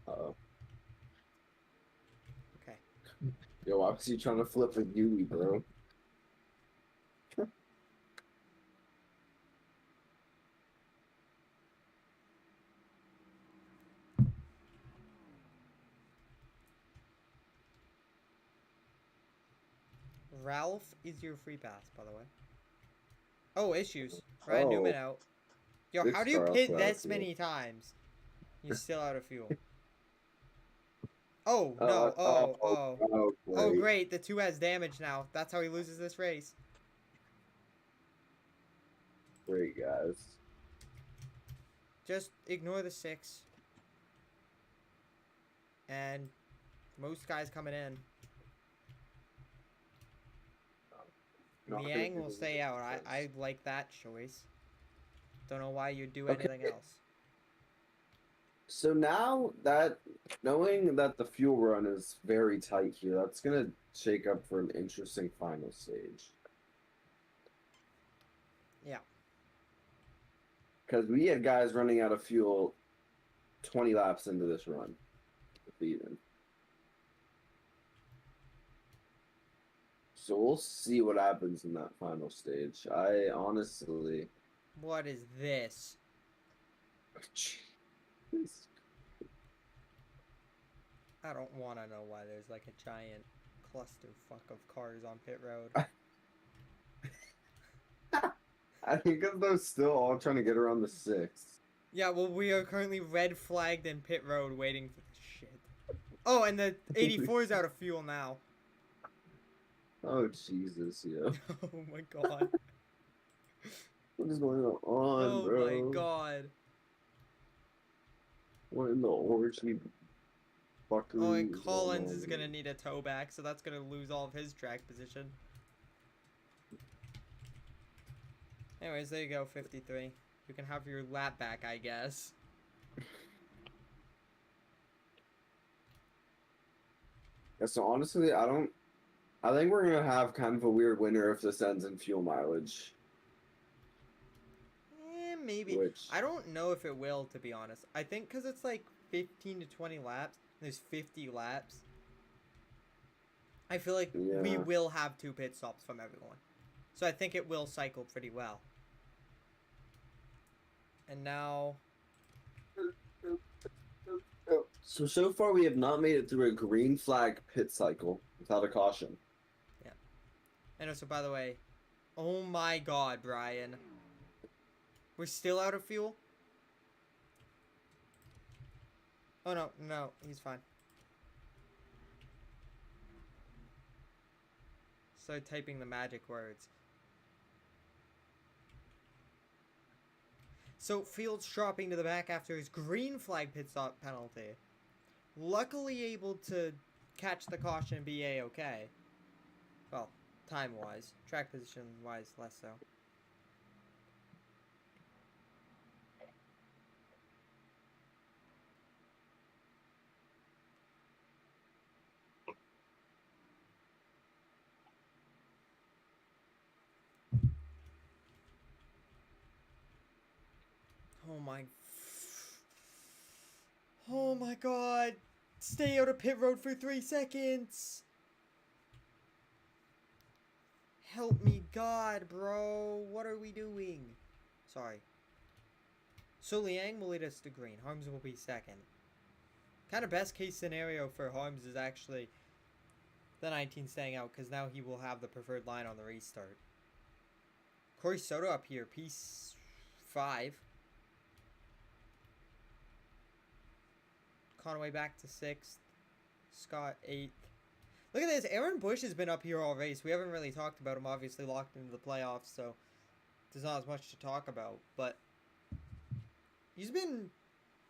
Uh-oh. Okay. Yo, why was he trying to flip a Yui, bro? Ralph is your free pass, by the way. Oh, issues. Ryan Newman out. Yo, Good how do you start pit off this that, many times? You're still out of fuel. Oh, no. Oh, great. The 2 has damage now. That's how he loses this race. Great, guys. Just ignore the 6. And most guys coming in. Liang will stay out. I like that choice. Don't know why you'd do anything else. So now that, knowing that the fuel run is very tight here, that's going to shake up for an interesting final stage. Yeah. Because we had guys running out of fuel 20 laps into this run. Even. So we'll see what happens in that final stage. I honestly... What is this? I don't want to know why there's like a giant clusterfuck of cars on pit road. I think because they're still all trying to get around the 6th. Yeah, well, we are currently red flagged in pit road waiting for this shit. Oh, and the 84 is out of fuel now. Oh, Jesus, yeah. Oh my god. What is going on, Oh bro? my god. What in the orgy fuckery? Oh, and Collins is going to need a toe back, so that's going to lose all of his track position. Anyways, there you go, 53. You can have your lap back, I guess. Yeah, so honestly, I think we're going to have kind of a weird winner if this ends in fuel mileage. Maybe. I don't know if it will, to be honest. I think because it's like 15 to 20 laps, and there's 50 laps, I feel like we will have 2 pit stops from everyone. So I think it will cycle pretty well. And now... So far we have not made it through a green flag pit cycle without a caution. Yeah. And also, by the way, oh my god, Brian. We're still out of fuel? Oh, no, he's fine. Start typing the magic words. So Fields dropping to the back after his green flag pit stop penalty. Luckily able to catch the caution and be A-okay. Well, time-wise. Track position-wise, less so. Oh my... Oh my god! Stay out of pit road for 3 seconds! Help me God, bro! What are we doing? Sorry. So Liang will lead us to green. Harms will be second. Kind of best case scenario for Harms is actually the 19 staying out, because now he will have the preferred line on the restart. Corey Soto up here, P5. Conway back to 6th. Scott 8th. Look at this. Aaron Bush has been up here all race. We haven't really talked about him. Obviously locked into the playoffs, so there's not as much to talk about. But he's been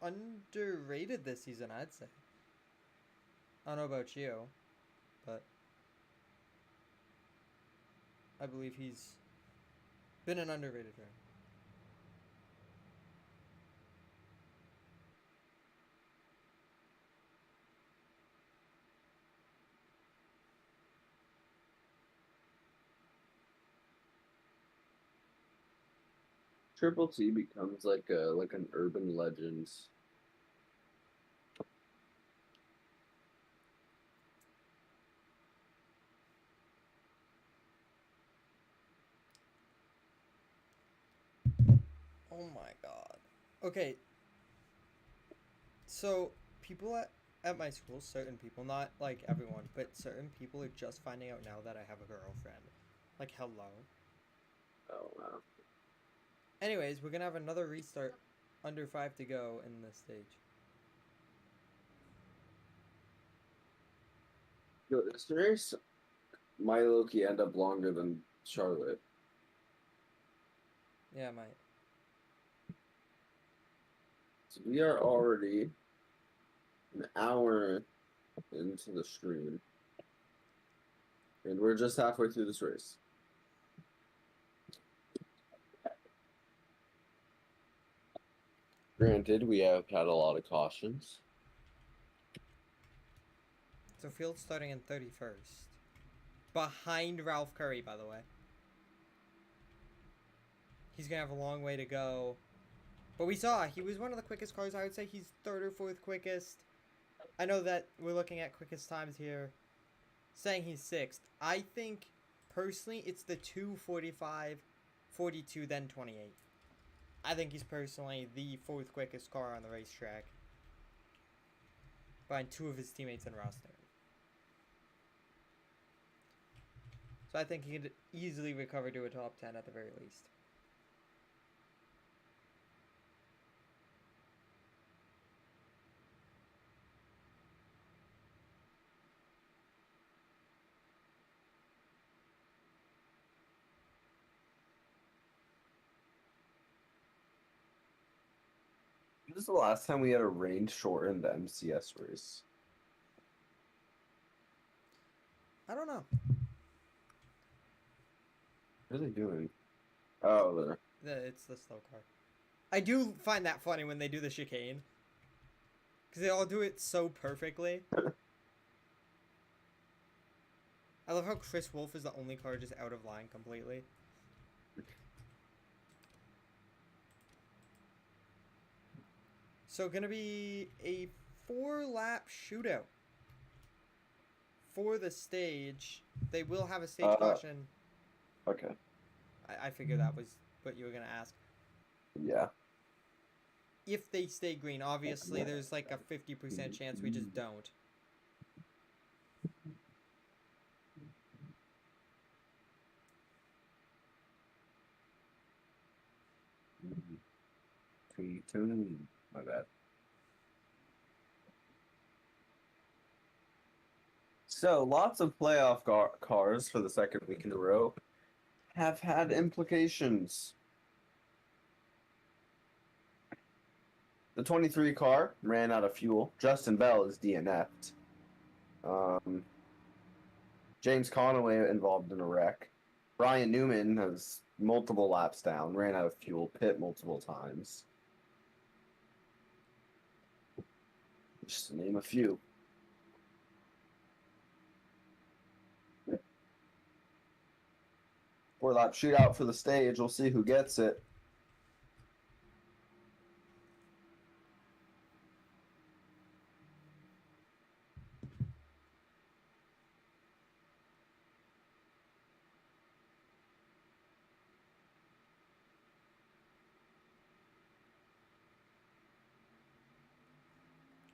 underrated this season, I'd say. I don't know about you, but I believe he's been an underrated driver. Triple T becomes like an urban legend. Oh my god. Okay. So, people at my school, certain people, not like everyone, but certain people are just finding out now that I have a girlfriend. Like, hello. Oh wow. Anyways, we're gonna have another restart. Under 5 to go in this stage. Yo, this race might low-key end up longer than Charlotte. Yeah, mate. So we are already an hour into the stream. And we're just halfway through this race. Granted, we have had a lot of cautions. So Fields starting in 31st. Behind Ralph Curry, by the way. He's going to have a long way to go. But we saw he was one of the quickest cars. I would say he's 3rd or 4th quickest. I know that we're looking at quickest times here. Saying he's 6th. I think, personally, it's the 2:45, 42, then 28. I think he's personally the 4th quickest car on the racetrack. Behind 2 of his teammates in roster. So I think he could easily recover to a top 10 at the very least. When was the last time we had a rain shortened MCS race? I don't know. What are they doing? Oh, there. It's the slow car. I do find that funny when they do the chicane. Because they all do it so perfectly. I love how Chris Wolf is the only car just out of line completely. So gonna be a 4-lap shootout for the stage. They will have a stage caution. Okay. I figured that was what you were gonna ask. Yeah. If they stay green, obviously there's like a 50% chance we just don't. My bad. So, lots of playoff cars for the second week in a row have had implications. The 23 car ran out of fuel. Justin Bell is DNF'd. James Conaway involved in a wreck. Brian Newman has multiple laps down, ran out of fuel, pit multiple times. Just to name a few. Four-lap shootout for the stage. We'll see who gets it.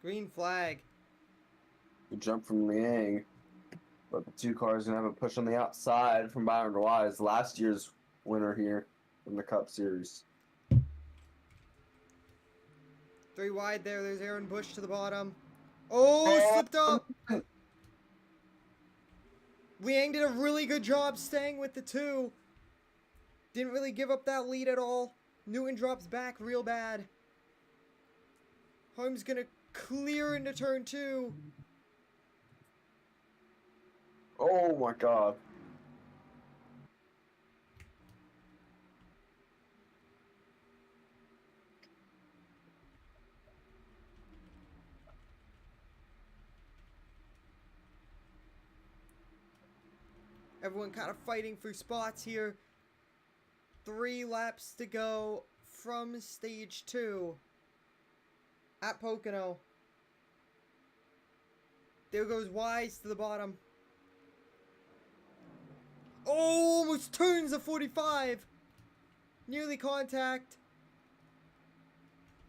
Green flag. Good jump from Liang. But the two cars going to have a push on the outside from Byron Wise, last year's winner here from the Cup Series. 3 wide there. There's Aaron Bush to the bottom. Oh, slipped up. Liang did a really good job staying with the 2. Didn't really give up that lead at all. Newton drops back real bad. Holmes gonna clear into turn 2. Oh my god. Everyone kind of fighting for spots here. 3 laps to go from stage 2 at Pocono. There goes Wise to the bottom. Oh, almost turns the 45. Nearly contact.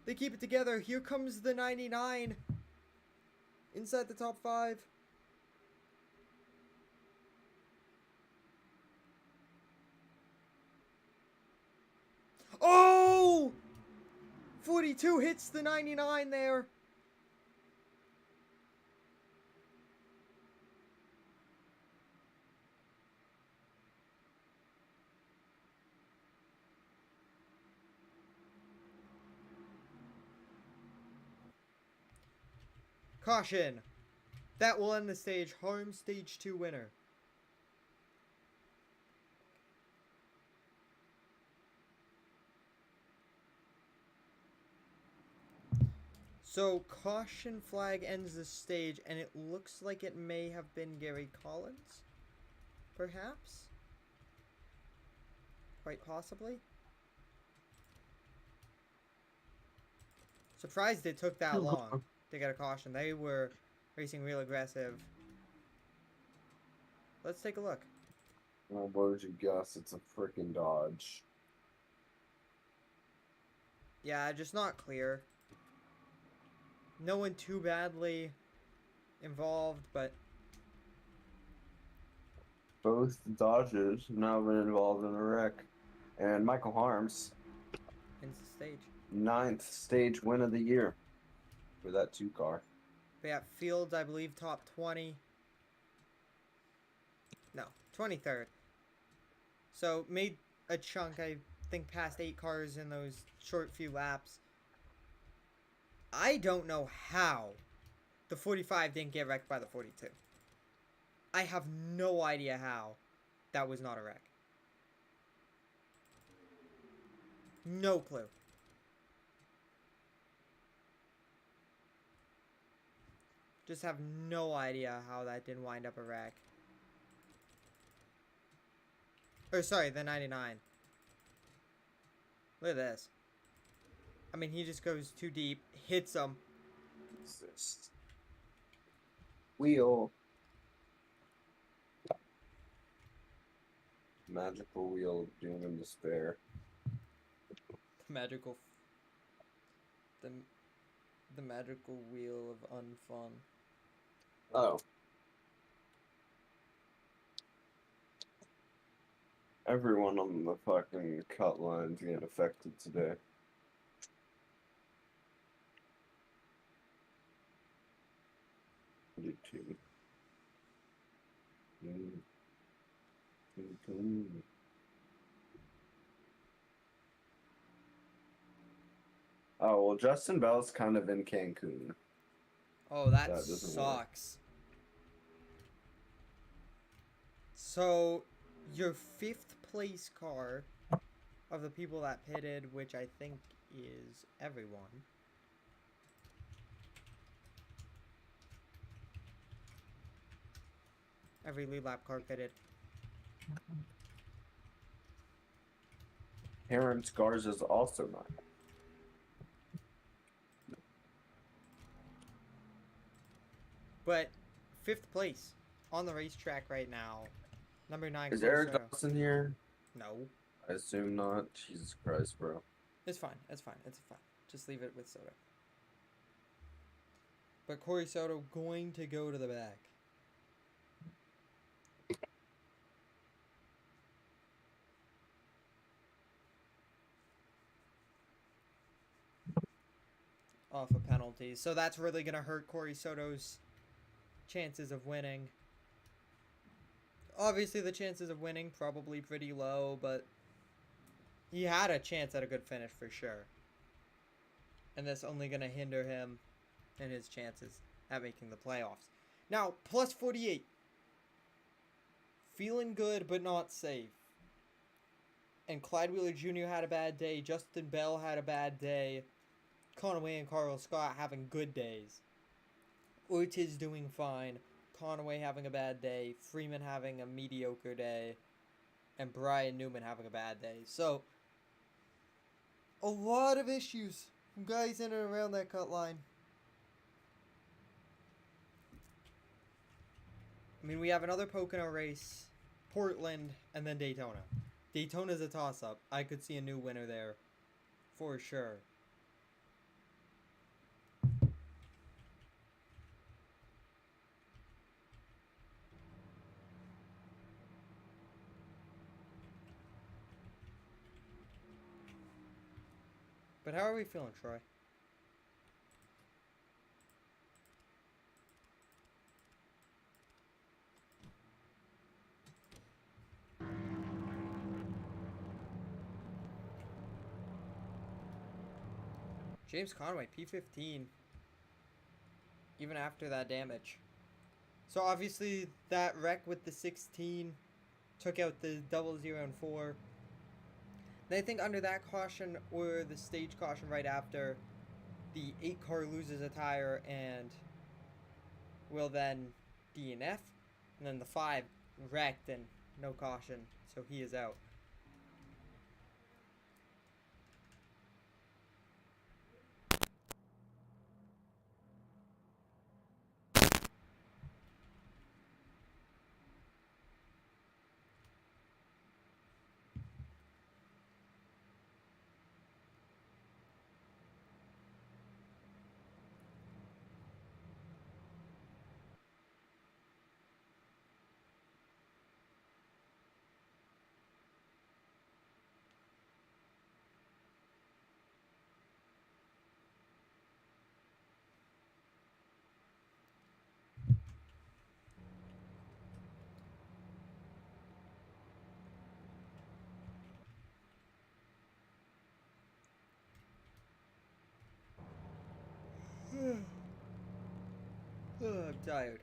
They keep it together. Here comes the 99. Inside the top 5. Oh! 42 hits the 99 there. Caution. That will end the stage. Home stage 2 winner. So, caution flag ends the stage, and it looks like it may have been Gary Collins. Perhaps? Quite possibly. Surprised it took that long to get a caution. They were racing real aggressive. Let's take a look. Oh, what would you guess? It's a freaking Dodge. Yeah, just not clear. No one too badly involved, but... Both Dodges have now been involved in a wreck. And Michael Harms, ends the stage. 9th stage win of the year for that 2 car. But yeah, Fields, I believe, top 20. No, 23rd. So, made a chunk, I think, past 8 cars in those short few laps. I don't know how the 45 didn't get wrecked by the 42. I have no idea how that was not a wreck. No clue. Just have no idea how that didn't wind up a wreck. Oh, sorry, the 99. Look at this. I mean, he just goes too deep, hits him. Wheel. Magical wheel of doom and despair. The magical... The magical wheel of unfun. Oh. Everyone on the fucking cut line's getting affected today. YouTube. Mm. Oh, well, Justin Bell's kind of in Cancun. Oh, that That doesn't work. sucks. So, your 5th place car of the people that pitted, which I think is everyone. Every lead lap car pitted. Terrence Garza's also not. But 5th place on the racetrack right now. Number 9. Is Corey Eric Soto. Dawson here? No. I assume not. Jesus Christ, bro. It's fine. It's fine. It's fine. Just leave it with Soto. But Corey Soto going to go to the back. Off a penalty. So that's really going to hurt Corey Soto's chances of winning. Obviously, the chances of winning probably pretty low, but he had a chance at a good finish for sure. And that's only going to hinder him and his chances at making the playoffs. Now, plus 48. Feeling good, but not safe. And Clyde Wheeler Jr. had a bad day. Justin Bell had a bad day. Conway and Carl Scott having good days. Ortiz doing fine. Conway having a bad day. Freeman having a mediocre day. And Brian Newman having a bad day. So, a lot of issues from guys in and around that cut line. I mean, we have another Pocono race, Portland, and then Daytona. Daytona's a toss-up. I could see a new winner there, for sure. But how are we feeling, Troy? James Conway, P15. Even after that damage. So obviously that wreck with the 16 took out the 0, and 4. And I think under that caution or the stage caution right after, the 8 car loses a tire and will then DNF. And then the 5 wrecked and no caution, so he is out. I'm tired.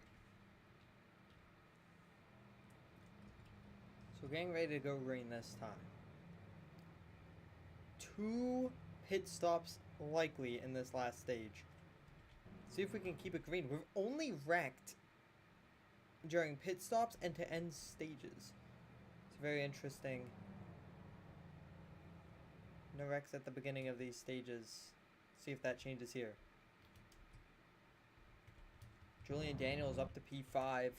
So getting ready to go green this time. 2 pit stops likely in this last stage. See if we can keep it green. We've only wrecked during pit stops and to end stages. It's very interesting. No wrecks at the beginning of these stages. See if that changes here. Julian Daniels up to P5.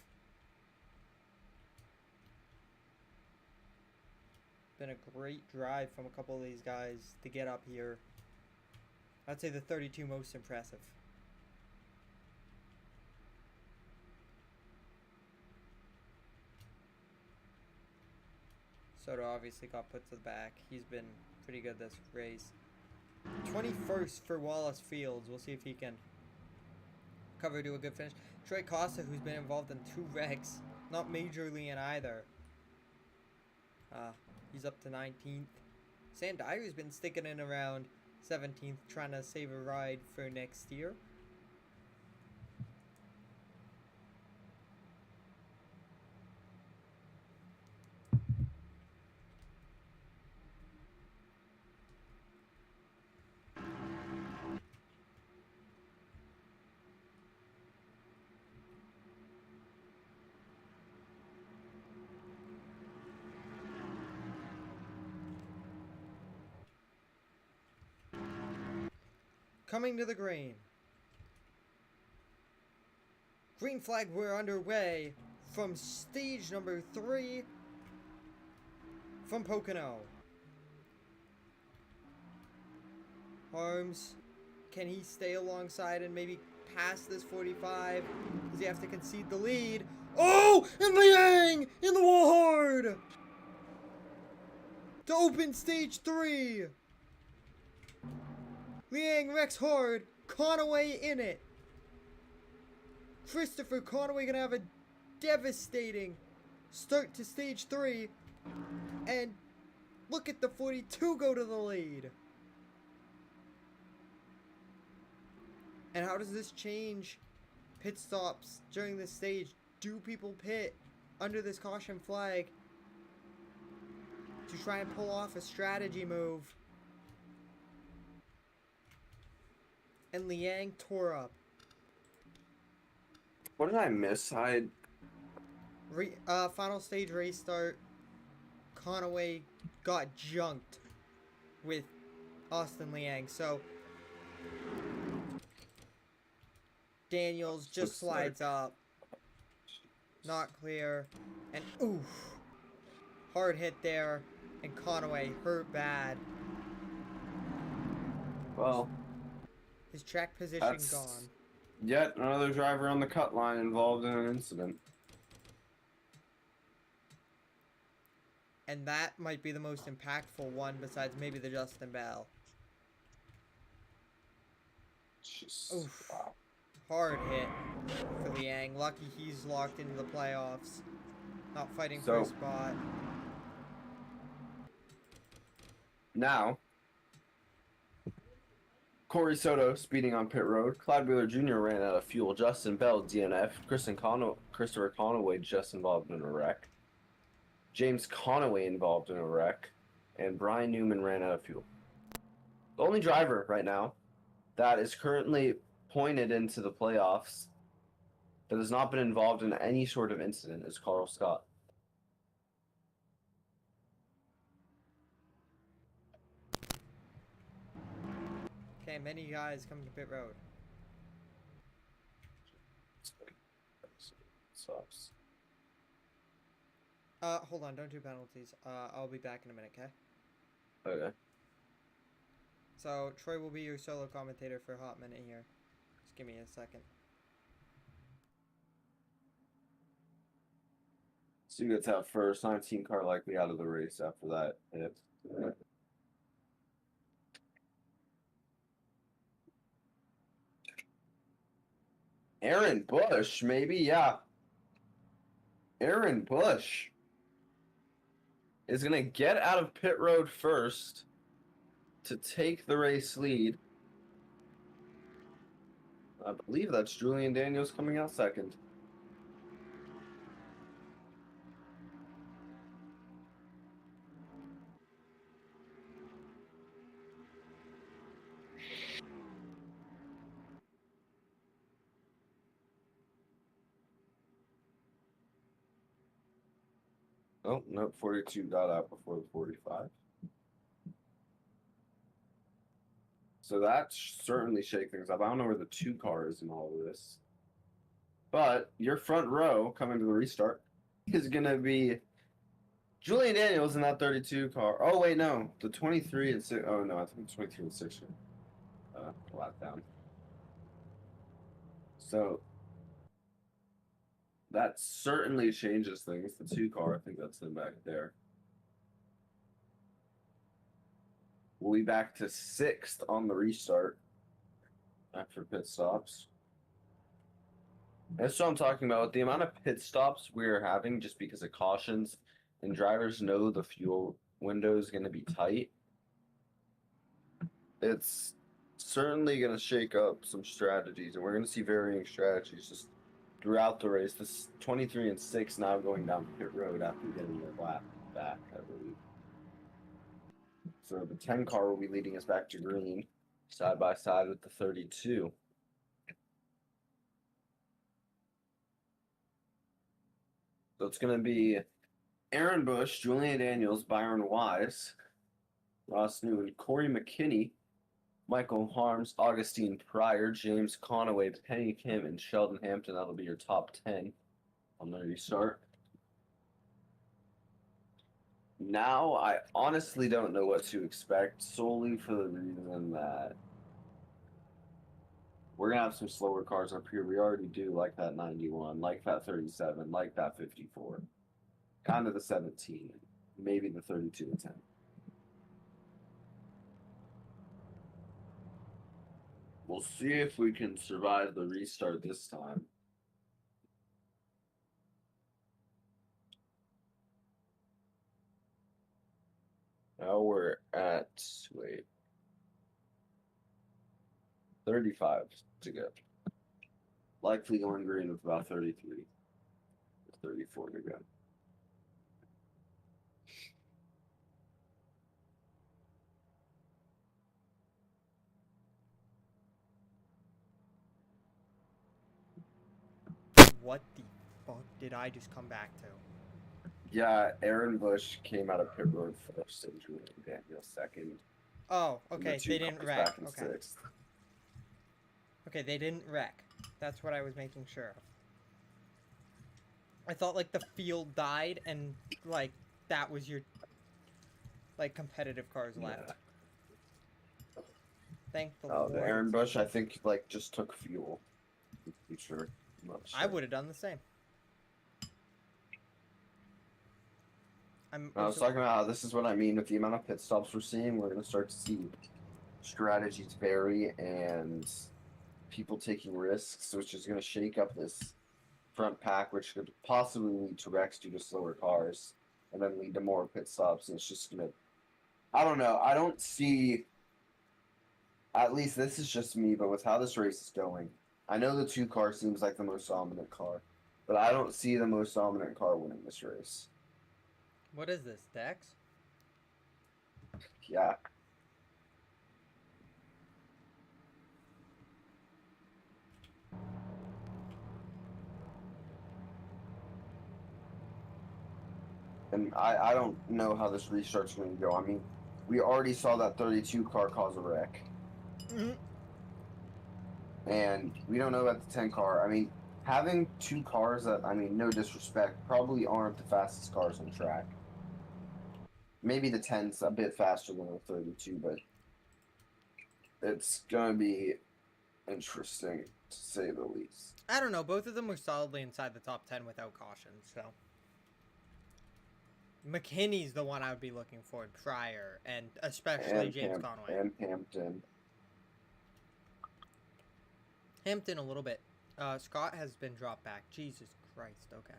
Been a great drive from a couple of these guys to get up here. I'd say the 32 most impressive. Soto obviously got put to the back. He's been pretty good this race. 21st for Wallace Fields. We'll see if he can cover to a good finish. Troy Costa, who's been involved in 2 wrecks, not majorly in either. He's up to 19th. Sam Dyer's been sticking in around 17th, trying to save a ride for next year. Coming to the green. Green flag, we're underway from stage number 3 from Pocono. Harms, can he stay alongside and maybe pass this 45? Does he have to concede the lead? Oh! And Liang in the wall hard! To open stage 3! Liang wrecks hard. Conaway in it. Christopher Conaway gonna have a devastating start to stage 3. And look at the 42 go to the lead. And how does this change pit stops during this stage? Do people pit under this caution flag to try and pull off a strategy move? And Liang tore up. What did I miss? Final stage race start. Conaway got junked with Austin Liang. So Daniels just slides up. Not clear. And oof. Hard hit there. And Conaway hurt bad. Well, his track position gone. Yet another driver on the cut line involved in an incident. And that might be the most impactful one besides maybe the Justin Bell. Oof. Wow. Hard hit for Liang. Lucky he's locked into the playoffs. Not fighting for a spot. Now, Corey Soto speeding on pit road. Clyde Wheeler Jr. ran out of fuel. Justin Bell DNF. Christopher Conaway just involved in a wreck. James Conaway involved in a wreck. And Brian Newman ran out of fuel. The only driver right now that is currently pointed into the playoffs that has not been involved in any sort of incident is Carl Scott. Okay, many guys coming to pit road. Sucks. Hold on, don't do penalties. I'll be back in a minute, okay? Okay. So, Troy will be your solo commentator for a hot minute here. Just give me a second. So you get to have first 19 car likely out of the race after that hit. Aaron Bush, maybe, yeah. Aaron Bush is going to get out of pit road first to take the race lead. I believe that's Julian Daniels coming out second. Oh, no, 42 got out before the 45. So that certainly shake things up. I don't know where the 2 car is in all of this. But your front row coming to the restart is going to be Julian Daniels in that 32 car. Oh, wait, no. The 23 and 6. Oh, no, I think 23 and 6 flat down. So that certainly changes things. The 2 car, I think that's them back there. We'll be back to 6th on the restart after pit stops. That's what I'm talking about. The amount of pit stops we're having just because of cautions and drivers know the fuel window is going to be tight. It's certainly going to shake up some strategies, and we're going to see varying strategies just throughout the race. This 23 and 6 now going down pit road after getting their lap back, I believe. So the 10 car will be leading us back to green, side by side with the 32. So it's going to be Aaron Bush, Julian Daniels, Byron Wise, Ross Newman, Corey McKinney, Michael Harms, Augustine Pryor, James Conaway, Penny Kim, and Sheldon Hampton. That'll be your top 10 on the restart. Now, I honestly don't know what to expect, solely for the reason that we're going to have some slower cars up here. We already do, like that 91, like that 37, like that 54. Kind of the 17, maybe the 32 and 10. We'll see if we can survive the restart this time. Now we're at, 35 to go. Likely going green with about 33, 34 to go. What the fuck did I just come back to? Yeah, Aaron Bush came out of pit road first and Julian Daniels second. Oh, okay, they didn't wreck. Back in Okay. sixth. Okay, they didn't wreck. That's what I was making sure of. I thought, like, the field died and, like, that was your, like, competitive cars left. Yeah. Thank the Oh, Lord. the Aaron Bush, I think, like, just took fuel. I'm sure. I'm not sure. I would have done the same. I was talking about how this is what I mean with the amount of pit stops we're seeing. We're going to start to see strategies vary and people taking risks, which is going to shake up this front pack, which could possibly lead to wrecks due to slower cars, and then lead to more pit stops. And it's just going to, I don't know. I don't see, at least this is just me, but with how this race is going, I know the 2 car seems like the most dominant car, but I don't see the most dominant car winning this race. What is this, Dex? Yeah. And I don't know how this restart's going to go. I mean, we already saw that 32 car cause a wreck. Mm-hmm. And we don't know about the 10 car. I mean, having 2 cars that, I mean, no disrespect, probably aren't the fastest cars on track. Maybe the 10's a bit faster than the 32, but it's going to be interesting, to say the least. I don't know. Both of them were solidly inside the top 10 without caution, so. McKinney's the one I would be looking for in Pryor, and especially James Conaway. And Hampton. Hampton a little bit. Scott has been dropped back. Jesus Christ, okay.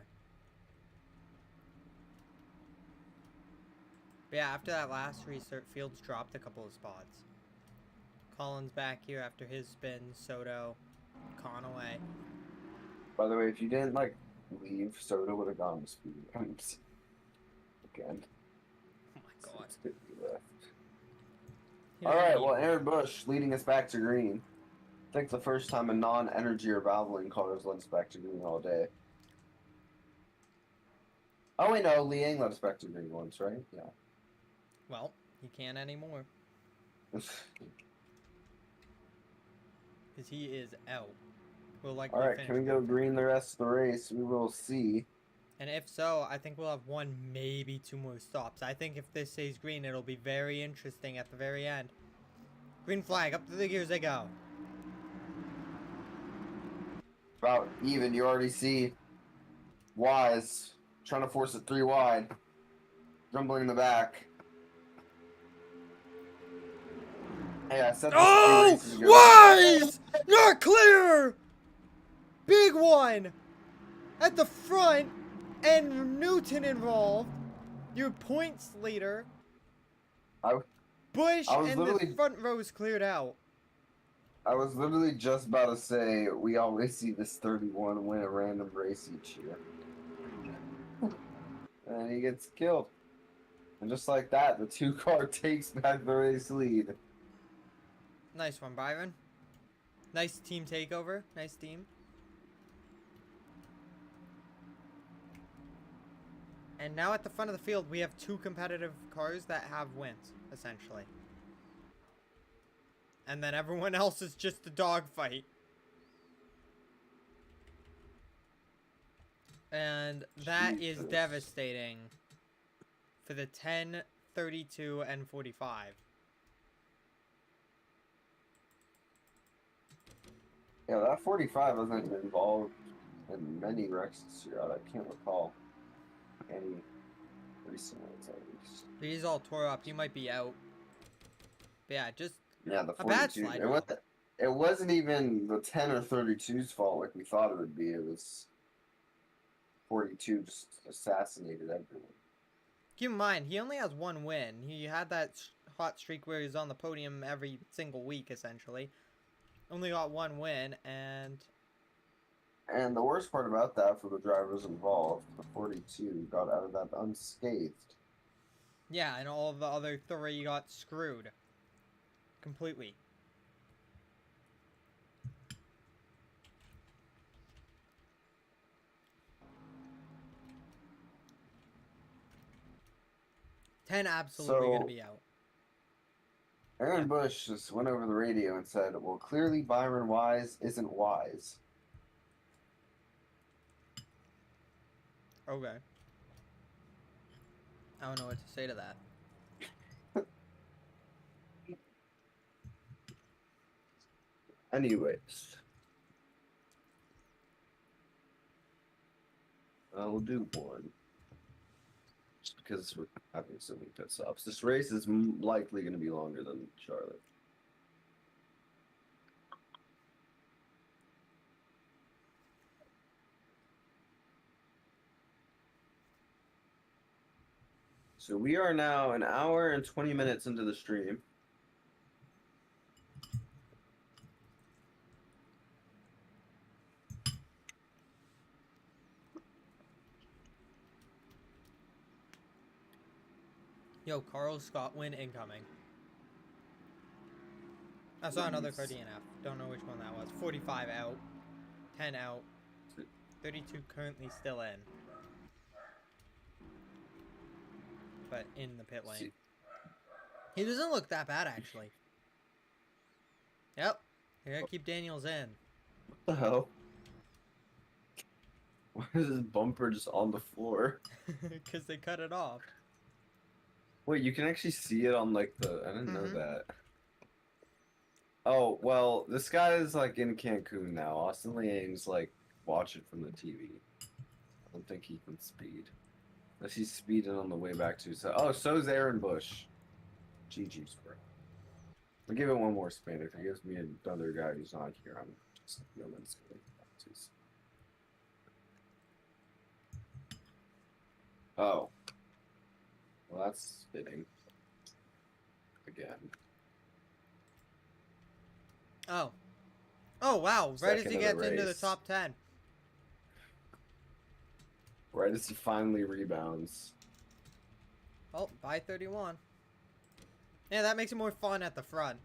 But yeah, after that last restart, Fields dropped a couple of spots. Collins back here after his spin, Soto, Conaway. By the way, if you didn't, like, leave, Soto would have gone to speed bumps. Again. Oh my god. Alright, well, Aaron Bush leading us back to green. I think the first time a non-energy or Valvoline car has led us back to green all day. Oh, wait, no, Liang led us back to green once, right? Yeah. Well, he can't anymore. Because he is out. We'll likely Alright, can we go green the rest of the race? We will see. And if so, I think we'll have 1, maybe 2 more stops. I think if this stays green, it'll be very interesting at the very end. Green flag, up to the gears they go. About even, you already see Wise trying to force it 3 wide. Rumbling in the back. Hey, I said this oh! a few races ago. Wise! Not clear! Big one! At the front, and Newton involved. Your points leader. Bush I was and the literally- front row is cleared out. I was literally just about to say we always see this 31 win a random race each year. And he gets killed. And just like that, the 2-car takes back the race lead. Nice one, Byron. Nice team takeover. Nice team. And now at the front of the field, we have 2 competitive cars that have wins, essentially. And then everyone else is just a dogfight. And that is Jesus. devastating for the 10, 32, and 45. Yeah, that 45 wasn't involved in many wrecks this year. I can't recall any recent ones at least. He's all tore up. He might be out. But yeah, just Yeah, the a bad 42. slide. It wasn't even the 10 or 32's fault like we thought it would be. It was 42 just assassinated everyone. Keep in mind, he only has 1 win. He had that hot streak where he's on the podium every single week, essentially. Only got 1 win, and the worst part about that for the drivers involved, the 42 got out of that unscathed. yeah, and all of the other 3 got screwed. Completely. Ten absolutely So- gonna be out. Aaron Bush just went over the radio and said, well, clearly Byron Wise isn't wise. Okay. I don't know what to say to that. Anyways. We'll do one. Just because we're having so many pit stops. This race is likely going to be longer than Charlotte. So we are now an hour and 20 minutes into the stream. Yo, Carl Scott win incoming. I saw another car DNF. Don't know which one that was. 45 out. 10 out. 32 currently still in. But in the pit lane. He doesn't look that bad, actually. Yep. They gotta keep Daniels in. What the hell? Why is his bumper just on the floor? Because they cut it off. Wait, you can actually see it on like the. I didn't know Mhm. that. Oh well, this guy is like in Cancun now. Austin Liang's like watch it from the TV. I don't think he can speed. Unless he's speeding on the way back to. So so's Aaron Bush. GG's, bro. I'll give it one more spin. If he gives me another guy who's not here, I'm just feeling silly. Oh. Well, that's fitting. Again. Oh. Oh, wow. Right as Second he of gets the into the race. top 10. Right as he finally rebounds. Oh, by 31. Yeah, that makes it more fun at the front.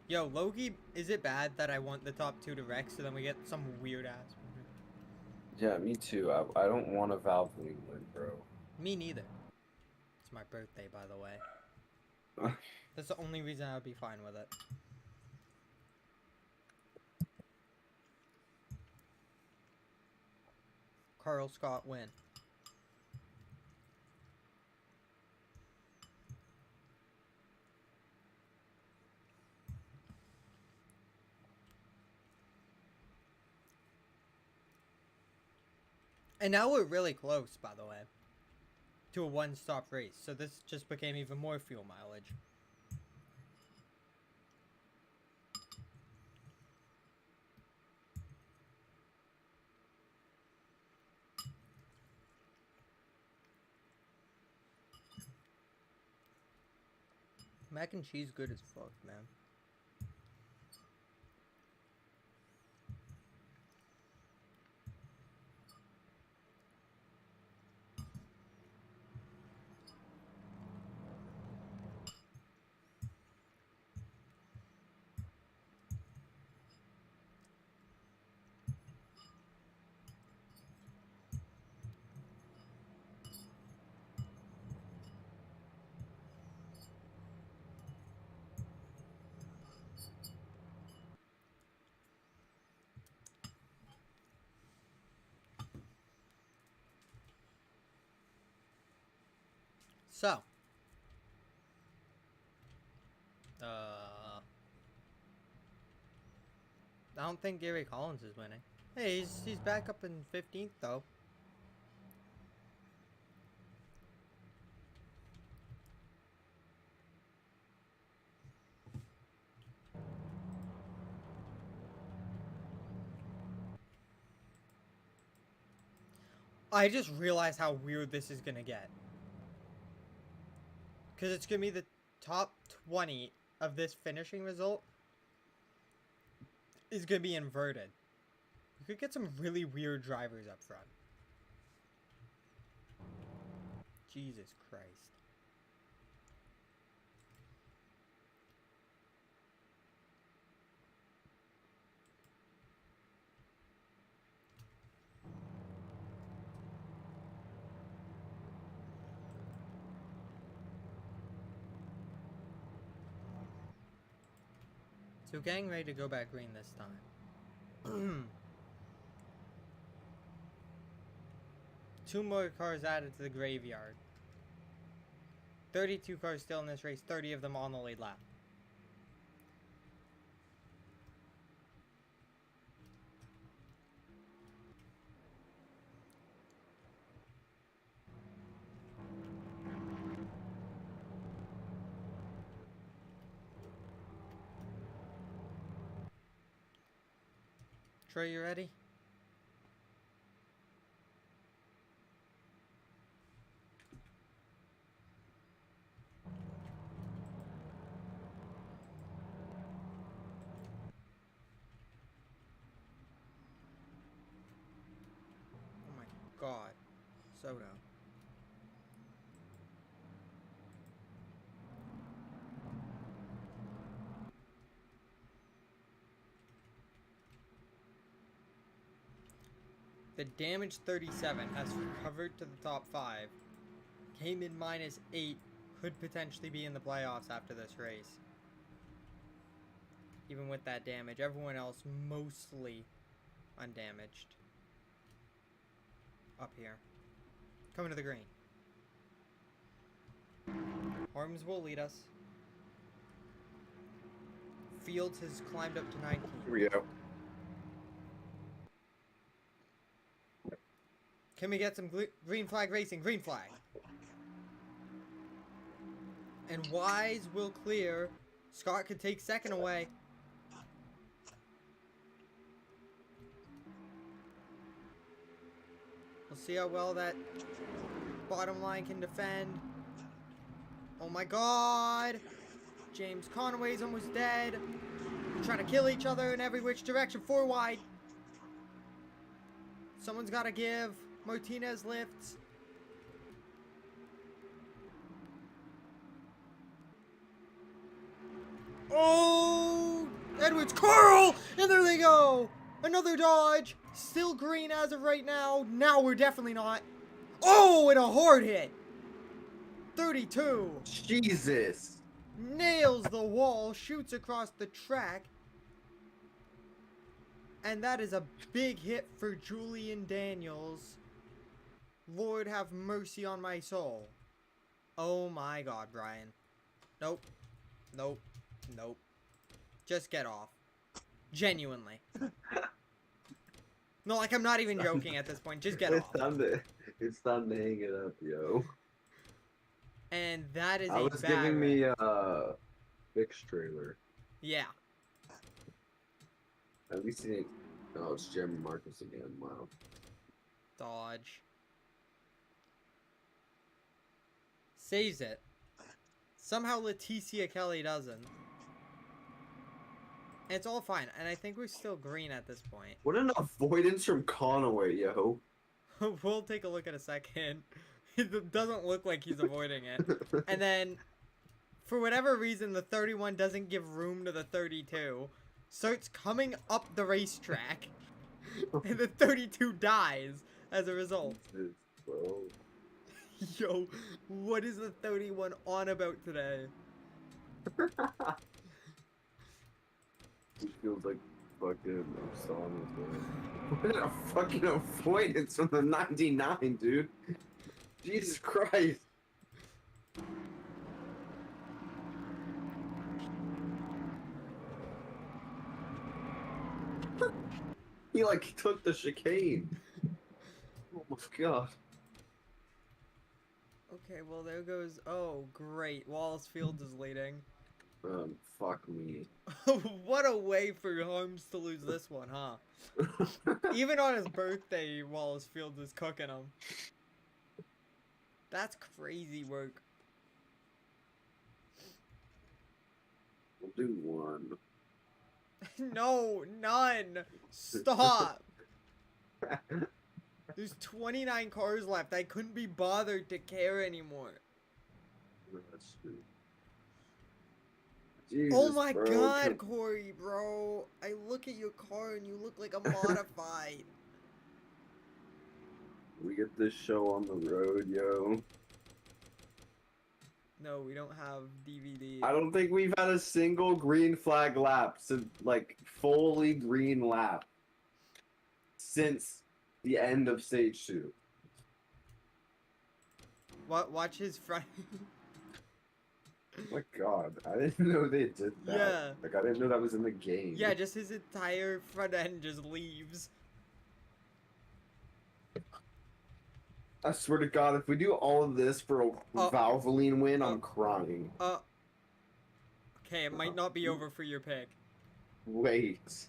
Yo, Logie, is it bad that I want the top 2 to wreck so then we get some weird ass? Yeah, me too. I don't want a Valvoline win, bro. Me neither. It's my birthday, by the way. That's the only reason I would be fine with it. Carl Scott win. And now we're really close, by the way, to a one-stop race. So this just became even more fuel mileage. Mac and cheese good as fuck, man. So, I don't think Gary Collins is winning. Hey, he's back up in 15th though. I just realized how weird this is gonna get. Because it's gonna be the top 20 of this finishing result is gonna be inverted. You could get some really weird drivers up front. Jesus Christ. So getting ready to go back green this time. 2 more cars added to the graveyard. 32 cars still in this race, 30 of them on the lead lap. Troy, you ready? Oh my god. Soda. The damage 37 has recovered to the top 5. Came in -8. Could potentially be in the playoffs after this race. Even with that damage. Everyone else mostly undamaged. Up here. Coming to the green. Harms will lead us. Fields has climbed up to 19. Here we go. Can we get some green flag racing? Green flag. And Wise will clear. Scott could take second away. We'll see how well that bottom line can defend. Oh my god. James Conway's almost dead. They're trying to kill each other in every which direction. 4 wide. Someone's got to give. Martinez lifts. Oh! Edwards, Carl! And there they go! Another dodge. Still green as of right now. Now we're definitely not. Oh, and a hard hit. 32. Jesus. Nails the wall. Shoots across the track. And that is a big hit for Julian Daniels. Lord have mercy on my soul. Oh my god, Brian. Nope. Nope. Nope. Just get off. Genuinely. No, like I'm not even joking at this point. Just get off. It's time to hang it up, yo. And that is I was giving me a fixed trailer. Yeah. At least he didn't. Oh, it's Jeremy Marcus again. Wow. Dodge. Saves it. Somehow Leticia Kelly doesn't. And it's all fine, and I think we're still green at this point. What an avoidance from Conaway, yo. We'll take a look at a second. It doesn't look like he's avoiding it. And then, for whatever reason, the 31 doesn't give room to the 32. Starts coming up the racetrack. And the 32 dies as a result. Jesus, bro. Yo, what is the 31 on about today? It feels like fucking Osama, man. What a fucking avoidance from the 99, dude. Jesus Christ. He like took the chicane. Oh my god. Okay, well there goes. Oh, great. Wallace Fields is leading. Fuck me. What a way for Holmes to lose this one, huh? Even on his birthday, Wallace Fields is cooking him. That's crazy work. We'll do one. No, none. Stop. There's 29 cars left. I couldn't be bothered to care anymore. That's true. Jesus, Oh my bro, god, Corey, bro. I look at your car and you look like a modified. We get this show on the road, yo. No, we don't have DVD. I don't think we've had a single green flag lap since, like, fully green lap since the end of stage 2. Watch his front. Oh my god, I didn't know they did that. Yeah. Like, I didn't know that was in the game. Yeah, just his entire front end just leaves. I swear to god, if we do all of this for a Valvoline win, I'm crying. Okay, it might not be over for your pick. Wait.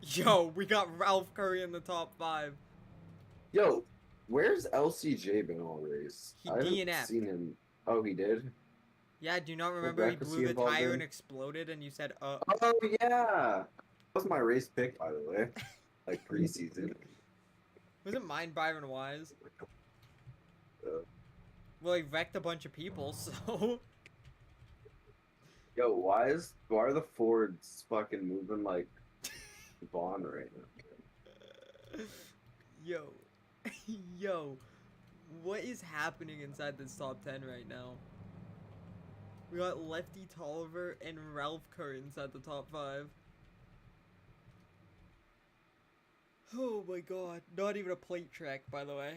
Yo, we got Ralph Curry in the top 5. Yo, where's LCJ been all race? He I haven't DNF'd. seen him. Oh, he did? Yeah, do you not remember he Rebecca blew the involved tire in? and exploded and you said, Oh, yeah! That was my race pick, by the way. Like, preseason. Wasn't mine Byron Wise? Uh, Well, he wrecked a bunch of people, so... Yo, why are the Fords fucking moving like Vaughn right now? Yo. Yo. What is happening inside this top 10 right now? We got Lefty Tolliver and Ralph Kerr inside the top 5. Oh my god. Not even a plate track, by the way.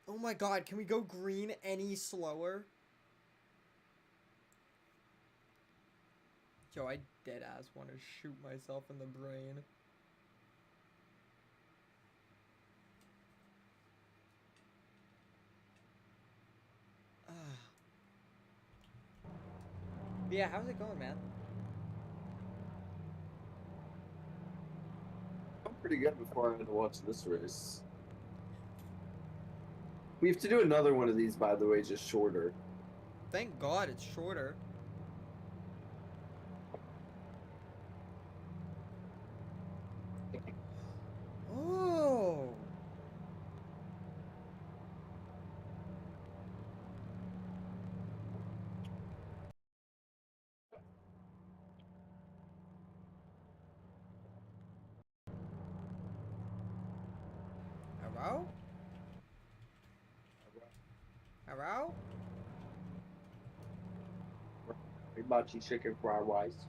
Oh my god, can we go green any slower? Yo, I deadass want to shoot myself in the brain. Yeah, how's it going, man? I'm pretty good before I had to watch this race. We have to do another one of these, by the way, just shorter. Thank God it's shorter. Oh. Hello? Hello? Hibachi chicken fried rice.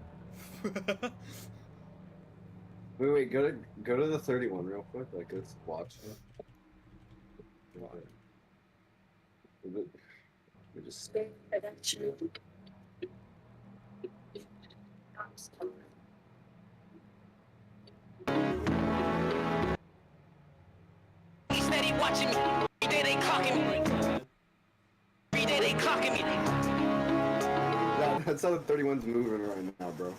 Wait, go to the 31 real quick. Like, let's watch it. We just Steady watching me. Every day they clocking me. Every day they clocking me. Yeah, that's how the 31's moving right now, bro.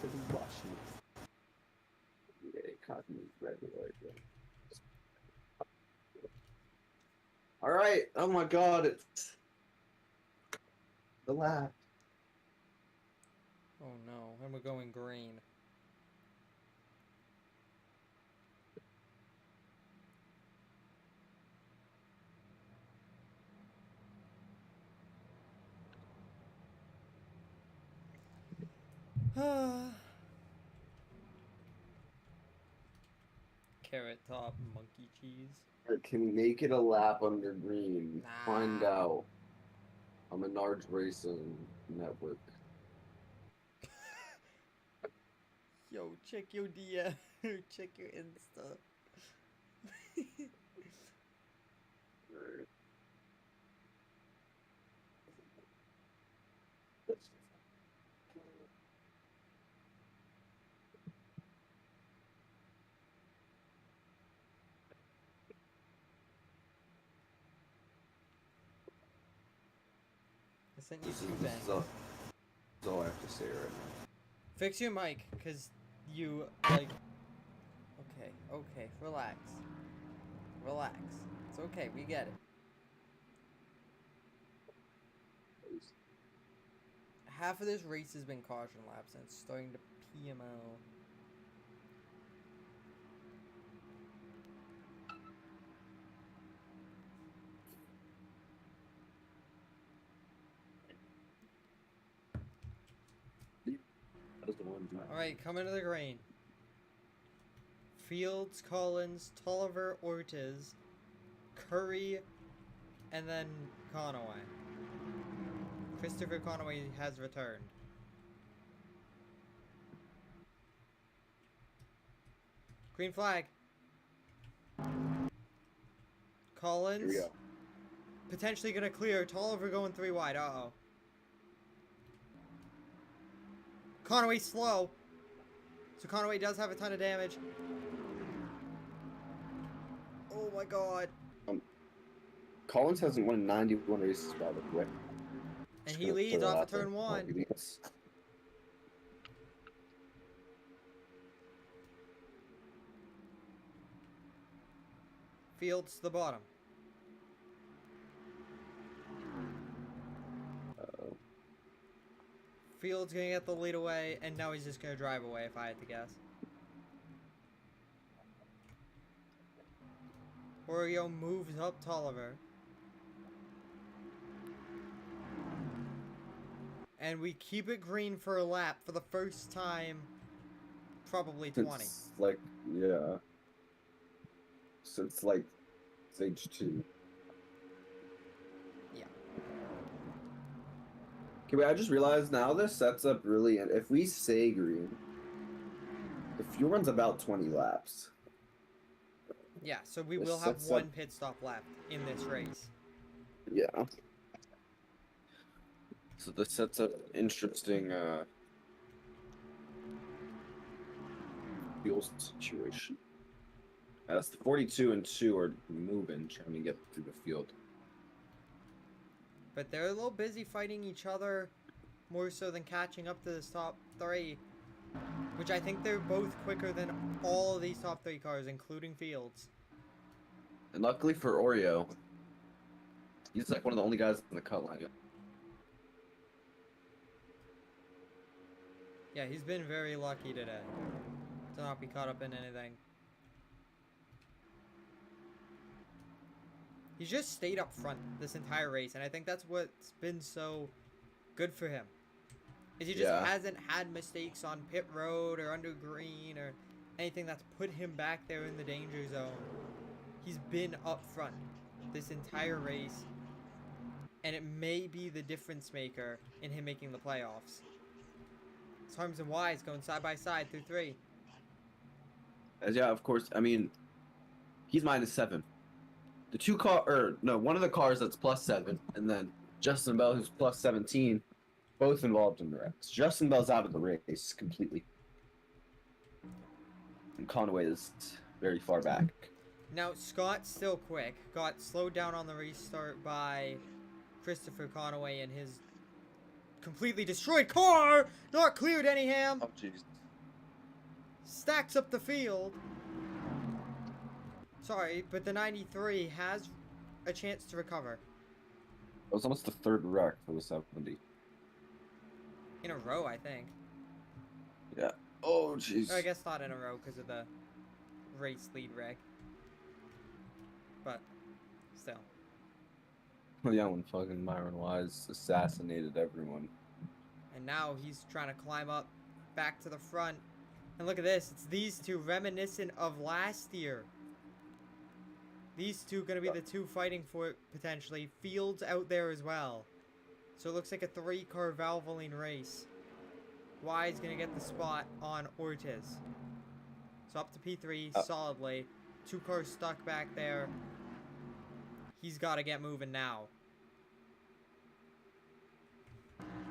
to be watching. Yeah, cotton regular. All right. Oh my God, it's the lap. Oh no, and we're going green. Carrot top, monkey cheese. Can we make it a lap under green? Nah. Find out. On Menards Racing Network. Yo, check your DM. Check your Insta. I sent you two This things. is all I have to say right now. Fix your mic, cause you like. Okay, relax. Relax. It's okay, we get it. Half of this race has been caution laps and it's starting to PMO. That was the one. Alright, coming to the green. Fields, Collins, Tolliver, Ortiz, Curry, and then Conaway. Christopher Conaway has returned. Green flag. Collins. Here we go. Potentially gonna clear. Tolliver going 3 wide. Uh-oh. Conaway slow. So Conaway does have a ton of damage. Oh my god. Collins hasn't won 91 races by the way. And he leads off of turn 1. Fields to the bottom. Uh-oh. Fields gonna get the lead away, and now he's just gonna drive away if I had to guess. Oreo moves up Tolliver. And we keep it green for a lap for the first time, probably 20. Since, like, yeah. Since, like, stage 2. Yeah. Okay, wait, I just realized now this sets up really, and if we say green, the fuel runs about 20 laps. Yeah, so we This will have sets one up- pit stop left in this race. Yeah. So this sets up interesting fuel situation. As the 42 and 2 are moving, trying to get through the field. But they're a little busy fighting each other, more so than catching up to this top 3. Which I think they're both quicker than all of these top 3 cars, including Fields. And luckily for Oreo, he's like one of the only guys in the cut line. Yeah, he's been very lucky today to not be caught up in anything. He's just stayed up front this entire race, and I think that's what's been so good for him. Is he just hasn't had mistakes on pit road or under green or anything that's put him back there in the danger zone. He's been up front this entire race, and it may be the difference maker in him making the playoffs. Harms and Wise going side by side through 3. Yeah, of course. I mean, he's -7. The one of the cars that's +7, and then Justin Bell, who's +17, both involved in the wrecks. Justin Bell's out of the race completely, and Conway is very far back. Now Scott's still quick. Got slowed down on the restart by Christopher Conaway and his completely destroyed car. Not cleared, Anyham. Oh jeez. stacks up the field. Sorry, but the 93 has a chance to recover. It was almost the third wreck for the 70. In a row, I think. Yeah. Oh, jeez. Or I guess not in a row because of the race lead wreck. But, still. Well, yeah, when fucking Myron Wise assassinated everyone. And now he's trying to climb up back to the front. And look at this. It's these two reminiscent of last year. These two going to be the two fighting for it, potentially. Fields out there as well. So it looks like a 3-car Valvoline race. Wise going to get the spot on Ortiz. So up to P3 solidly. 2 cars stuck back there. He's got to get moving now.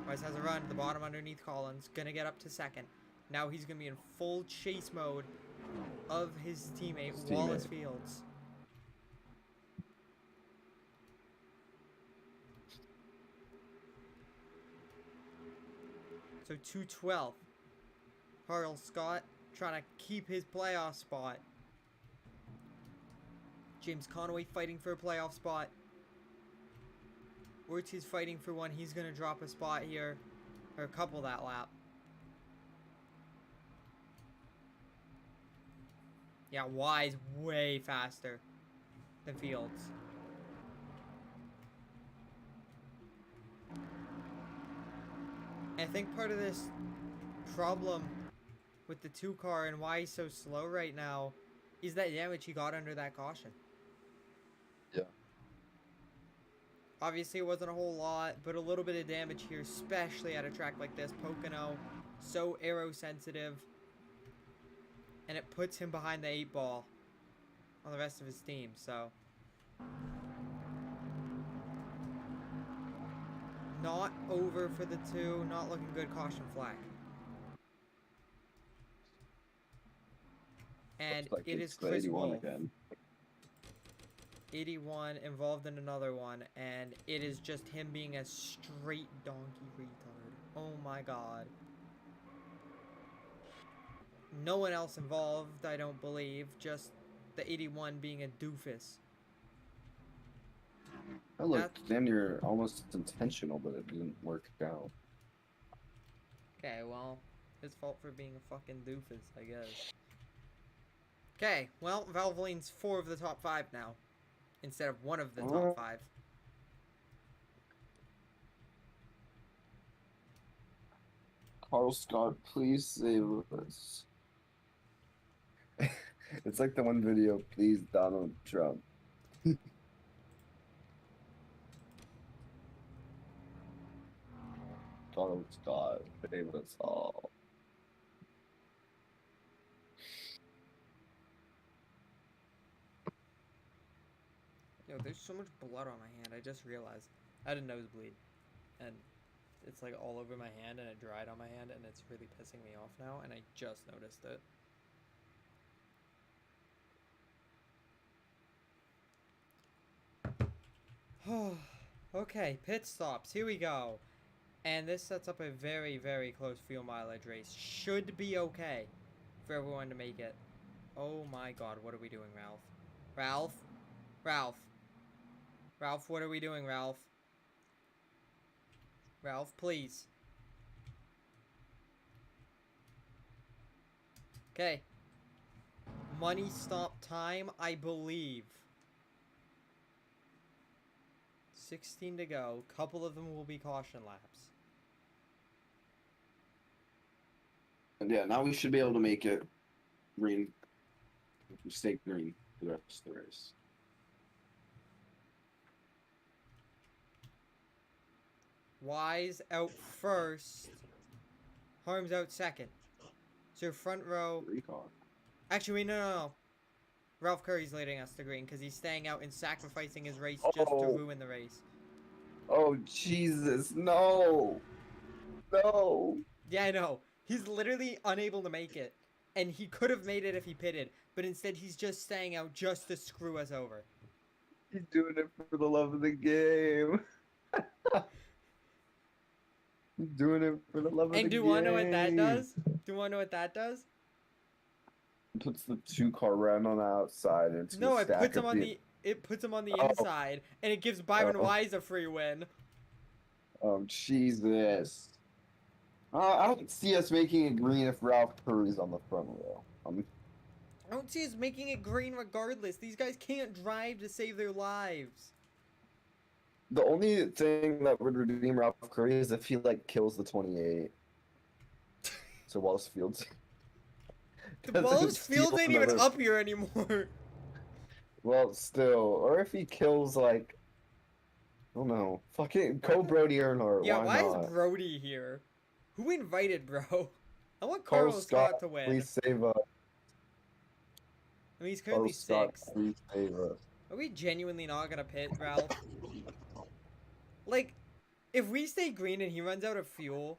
Wise has a run to the bottom underneath Collins. Going to get up to second. Now he's going to be in full chase mode of his teammate, Wallace Fields. So 212. Carl Scott trying to keep his playoff spot. James Conway fighting for a playoff spot. Ortiz fighting for one. He's going to drop a spot here. Or a couple that lap. Yeah, Wise way faster than Fields. I think part of this problem with the 2-car and why he's so slow right now is that damage he got under that caution. Yeah. Obviously it wasn't a whole lot, but a little bit of damage here, especially at a track like this. Pocono, so aero sensitive. And it puts him behind the 8 ball on the rest of his team, so. Not over for the 2, not looking good, caution flag. And Like it is it's the Chris 81 Wolf. again. 81 involved in another one, and it is just him being a straight donkey retard. Oh my god. No one else involved, I don't believe, just the 81 being a doofus. That looked damn near almost intentional, but it didn't work out. Okay, well, his fault for being a fucking doofus, I guess. Okay, well, Valvoline's 4 of the top 5 now, instead of 1 of the top 5. Carl Scott, please save us. It's like the one video, please Donald Trump. Carl Scott, save us all. Yo, there's so much blood on my hand, I just realized. I had a nosebleed, and it's like all over my hand, and it dried on my hand, and it's really pissing me off now, and I just noticed it. Okay, pit stops. Here we go. And this sets up a very, very close fuel mileage race. Should be okay for everyone to make it. Oh my god, what are we doing, Ralph? Ralph? Ralph? Ralph, what are we doing, Ralph? Ralph, please. Okay. Money stop time, I believe. 16 to go. Couple of them will be caution laps. And yeah, now we should be able to make it green. Stay green for the rest of the race. Wise out first. Harms out second. So front row. Recon. Actually, wait, no. Ralph Curry's leading us to green because he's staying out and sacrificing his race just to ruin the race. Oh, Jesus, no. No. Yeah, I know. He's literally unable to make it. And he could have made it if he pitted. But instead, he's just staying out just to screw us over. He's doing it for the love of the game. He's doing it for the love of the game. And do you want to know what that does? Do you want to know what that does? Puts the 2-car round on the outside and it's No, gonna it stack puts him up on the. the Oh, inside, and it gives Byron oh, Wise a free win. oh, Jesus. I don't see us making it green if Ralph Curry's on the front row. I don't see us making it green regardless. These guys can't drive to save their lives. The only thing that would redeem Ralph Curry is if he like kills the 28. So Wallace Fields The doesn't Wallace Fields steal ain't even another. up here anymore. Well, still, or if he kills like, I don't know, fucking Cole Brody Earnhardt. Yeah, Why why is not? Brody here? Who invited bro? I want Carl Carlos Scott, Scott to win. please save us. I mean, he's Carl currently Scott, 6th. please save us. Are we genuinely not gonna pit Ralph? Like, if we stay green and he runs out of fuel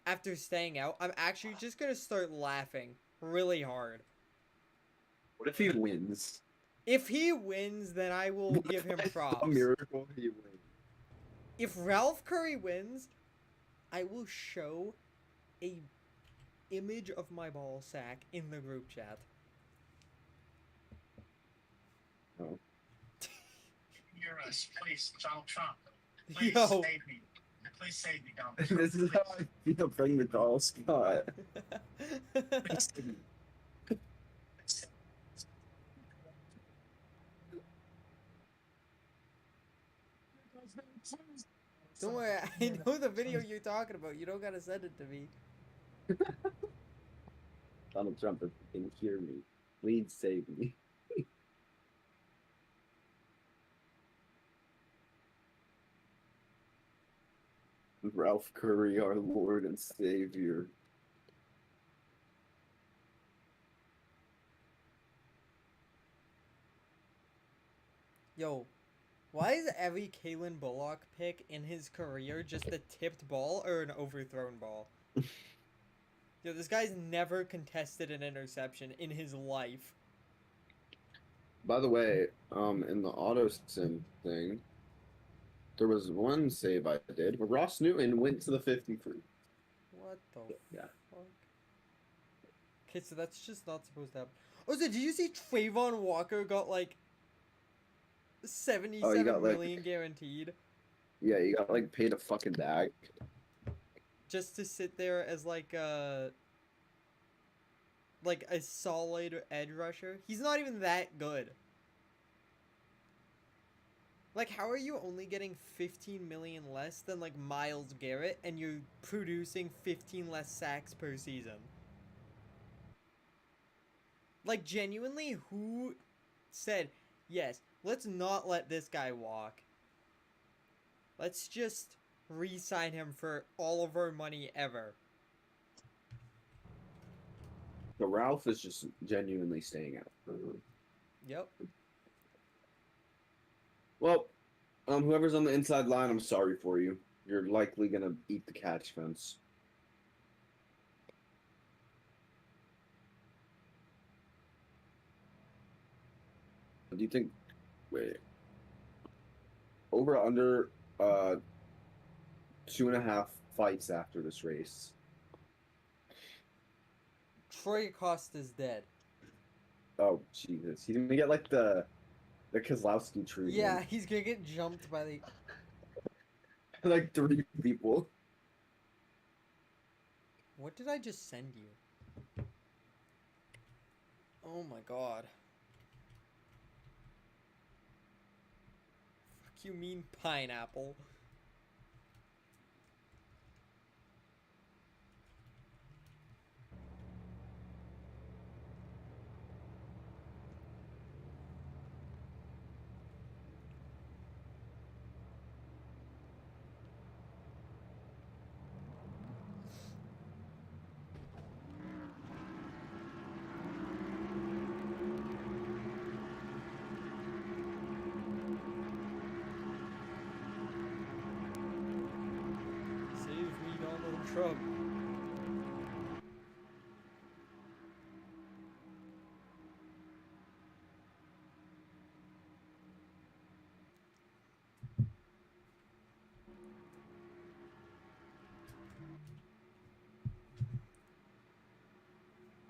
after staying out, I'm actually just gonna start laughing really hard. What if he wins? If he wins, then I will give him By props. some miracle he wins. If Ralph Curry wins, I will show a image of my ball sack in the group chat. Oh. Hear us, please, Donald Trump. Please Yo. save me. Please save me, Donald Trump. This is how I feel playing with Carl Scott. Please save me. Don't worry, I know the video you're talking about. You don't gotta send it to me. Donald Trump, if you can hear me, please save me. Ralph Curry, our Lord and Savior. Yo, why is every Kalen Bullock pick in his career just a tipped ball or an overthrown ball? Yo, this guy's never contested an interception in his life. By the way, in the auto sim thing, there was one save I did where Ross Newton went to the 53. What the Yeah. fuck? Okay, so that's just not supposed to happen. Oh, so did you see Trayvon Walker got like 77 got, like- million guaranteed Yeah, you got like paid a fucking bag. just to sit there as like a solid edge rusher? He's not even that good. Like, how are you only getting 15 million less than like Myles Garrett and you're producing 15 less sacks per season? Like, genuinely, who said, yes, let's not let this guy walk. Let's just re-sign him for all of our money ever. The Ralph is just genuinely staying out. Yep. Well, whoever's on the inside line, I'm sorry for you. You're likely gonna eat the catch fence. Do you think? Wait. Over under 2.5 fights after this race. Troy Acosta's dead. Oh Jesus! He's gonna get like the Kozlowski treatment. Yeah, he's gonna get jumped by the... Like 3 people. What did I just send you? Oh my god. Fuck you mean pineapple. Save me, Donald Trump.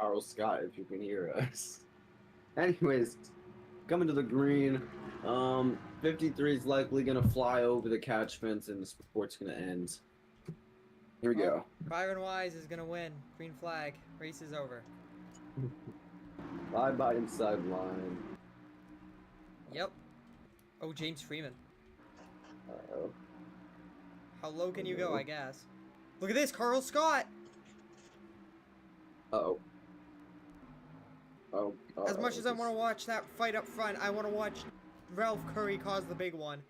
Carl Scott, if you can hear us. Anyways, coming to the green. 53 is likely gonna fly over the catch fence, and the sport's gonna end. Here we go. Byron Wise is gonna win. Green flag. Race is over. Bye bye inside line. Yep. Oh, James Freeman. Uh-oh. How low can you go, I guess? Look at this, Carl Scott! Uh-oh. Oh. As much as I want to watch that fight up front, I want to watch Ralph Curry cause the big one.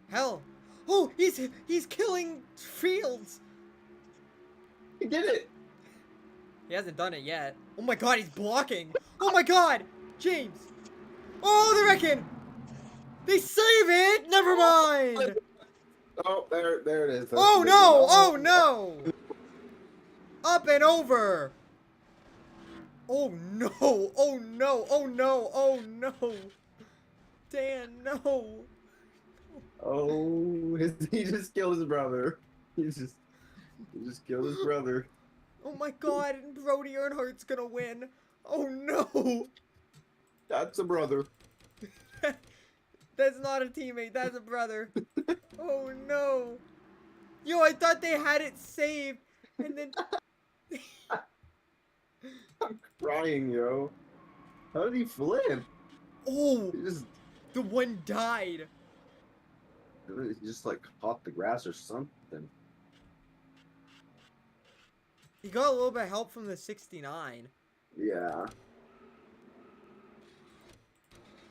Hell! Oh, he's killing Fields! He did it! He hasn't done it yet. Oh my god, he's blocking! Oh my god! James! Oh, they reckon! They save it! Never mind! Oh, there it is. That's Oh the big no! one. Oh no! Up and over! Oh no! Oh no! Oh no! Oh no! Dan, no! Oh, he just killed his brother. He just killed his brother. Oh my god, and Brody Earnhardt's gonna win! Oh no! That's a brother. That's not a teammate, that's a brother. Oh no! Yo, I thought they had it saved, and then... I'm crying, yo. How did he flip? Oh! He just The one died! like caught the grass or something. He got a little bit of help from the 69. Yeah.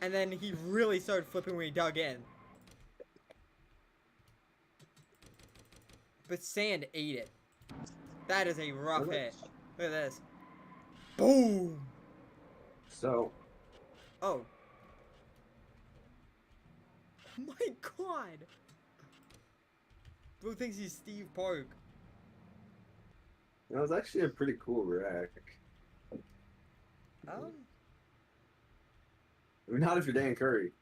And then he really started flipping when he dug in. But Sand ate it. That is a rough hit. Look at this. Boom! So, Oh. My god! Bro thinks he's Steve Park. that was actually a pretty cool wreck. I mean, not if you're Dan Curry.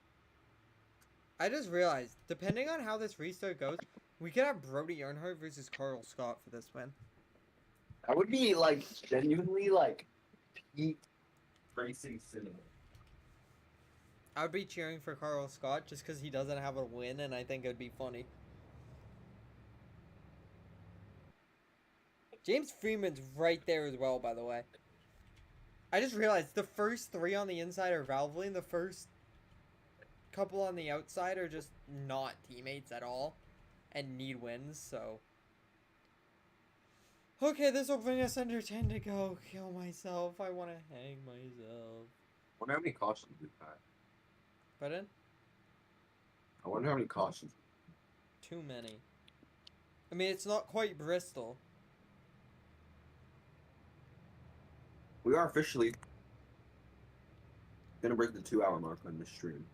I just realized, depending on how this restart goes, we could have Brody Earnhardt versus Carl Scott for this win. That would be like genuinely like peak racing cinema. I would be cheering for Carl Scott just because he doesn't have a win, and I think it would be funny. James Freeman's right there as well, by the way. I just realized the first three on the inside are Valvoline, and the first couple on the outside are just not teammates at all and need wins, so. Okay, this will bring us under 10 to go. Kill myself. I want to hang myself. I wonder how many cautions we've had. Pardon? I wonder how many cautions. Too many. I mean, it's not quite Bristol. We are officially gonna break the 2-hour mark on this stream.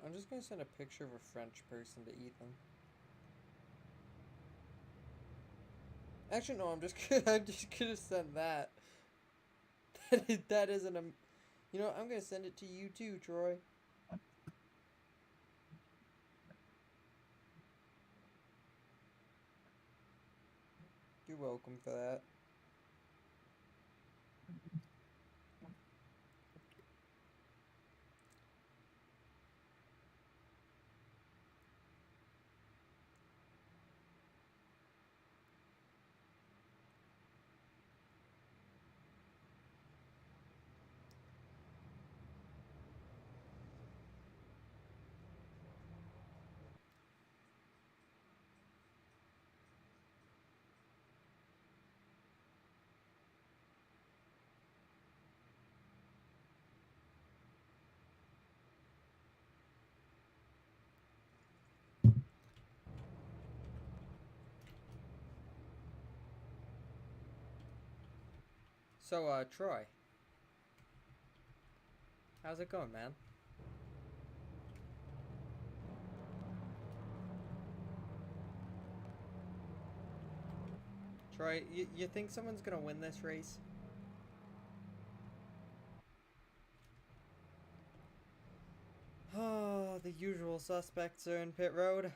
I'm just gonna send a picture of a French person to Ethan. Actually, no, I'm just gonna send that. That isn't a... You know, I'm gonna send it to you too, Troy. You're welcome for that. So, Troy. How's it going, man? Troy, you think someone's gonna win this race? Oh, the usual suspects are in pit road.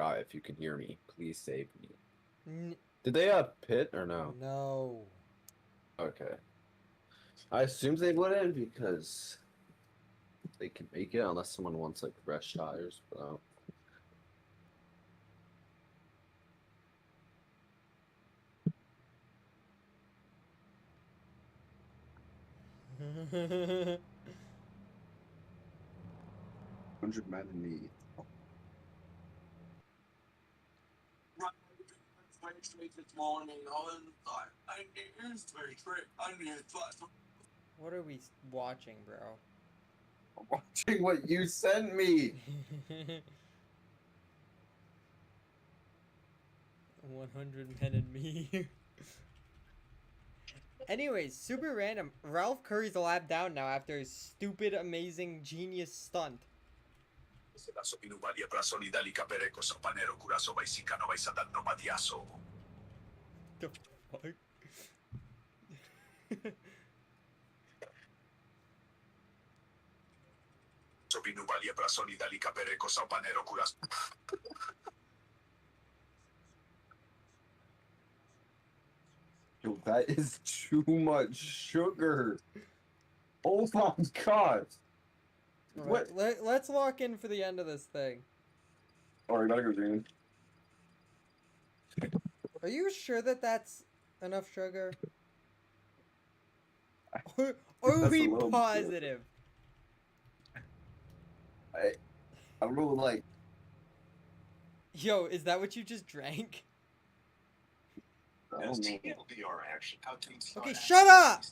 Scott, if you can hear me, please save me. N- Did they pit or no? no. Okay. I assumed they wouldn't because they can make it unless someone wants like fresh tires. But $100 men in me. What are we watching, bro? I'm watching what you sent me. 100 men and me. Anyways, super random. Ralph Curry's a lap down now after his stupid, amazing, genius stunt. The fuck? Yo, that is too much sugar. Oh my god. Alright, let's lock in for the end of this thing. Alright, gotta go green. Are you sure that that's enough sugar? Are That's a we little bit. positive? I don't know, like. Yo, is that what you just drank? I don't know. Okay, shut up!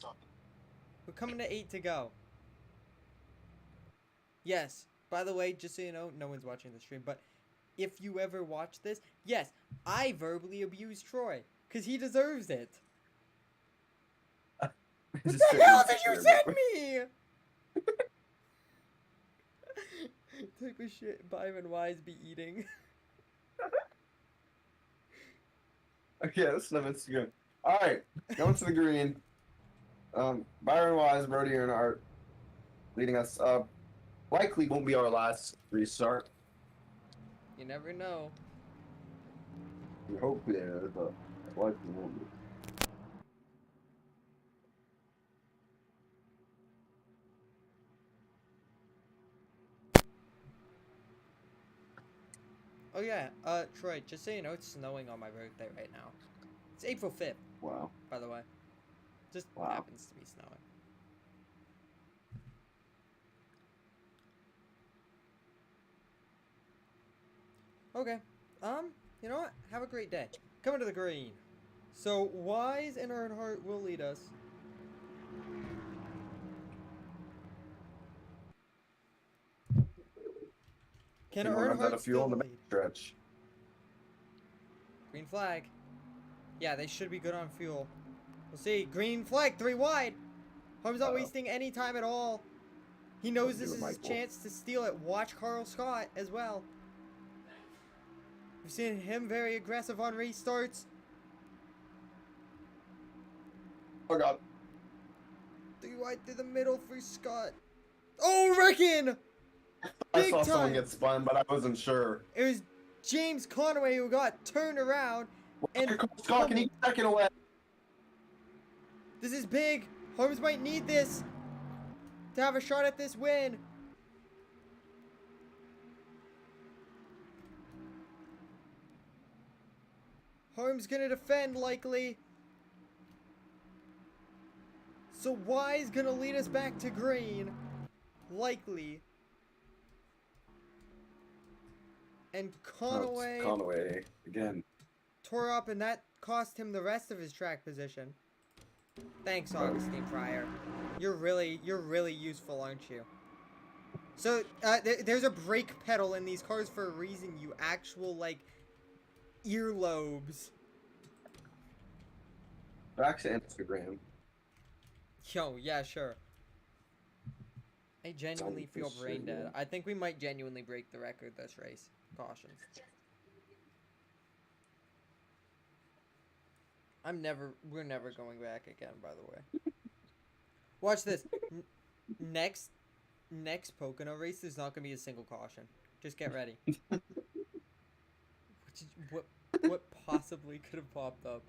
We're coming to 8 to go. Yes, by the way, just so you know, no one's watching the stream, but if you ever watch this, yes, I verbally abused Troy, because he deserves it. What the hell did you send me? Type of shit Byron Wise be eating. Okay, that's enough Instagram. Alright, going to the green. Byron Wise, Brody Earnhardt leading us up. Likely won't be our last restart. You never know. We hope it is, but likely won't be. Oh yeah, Troy, just so you know, it's snowing on my birthday right now. It's April 5th, Wow. by the way. Just Wow. happens to be snowing. Okay, you know what? Have a great day. Coming to the green. So, Wise and Earnhardt will lead us. Can Anyone runs out Earnhardt of fuel still in the lead? stretch. Green flag. Yeah, they should be good on fuel. We'll see. Green flag, 3 wide. Holmes not wasting any time at all. He knows this is his chance to steal it. Watch Carl Scott as well. We've seen him very aggressive on restarts. Oh god. 3 wide through the middle for Scott. Oh, Reckon! I Big saw someone time. get spun, but I wasn't sure. It was James Conway who got turned around. And Scott, can you second away? this is big. Holmes might need this to have a shot at this win. Holmes gonna defend likely. So Wise gonna lead us back to green. Likely. And Conway Conway again. tore up, and that cost him the rest of his track position. Thanks, Augustine Fryer. You're really useful, aren't you? So, there's a brake pedal in these cars for a reason, you actual, like, earlobes. Back to Instagram. Yo, yeah, sure. I genuinely feel brain dead. I think we might genuinely break the record this race. Caution. We're never going back again, by the way. Watch this. Next Pocono race, there's not going to be a single caution. Just get ready. What possibly could have popped up?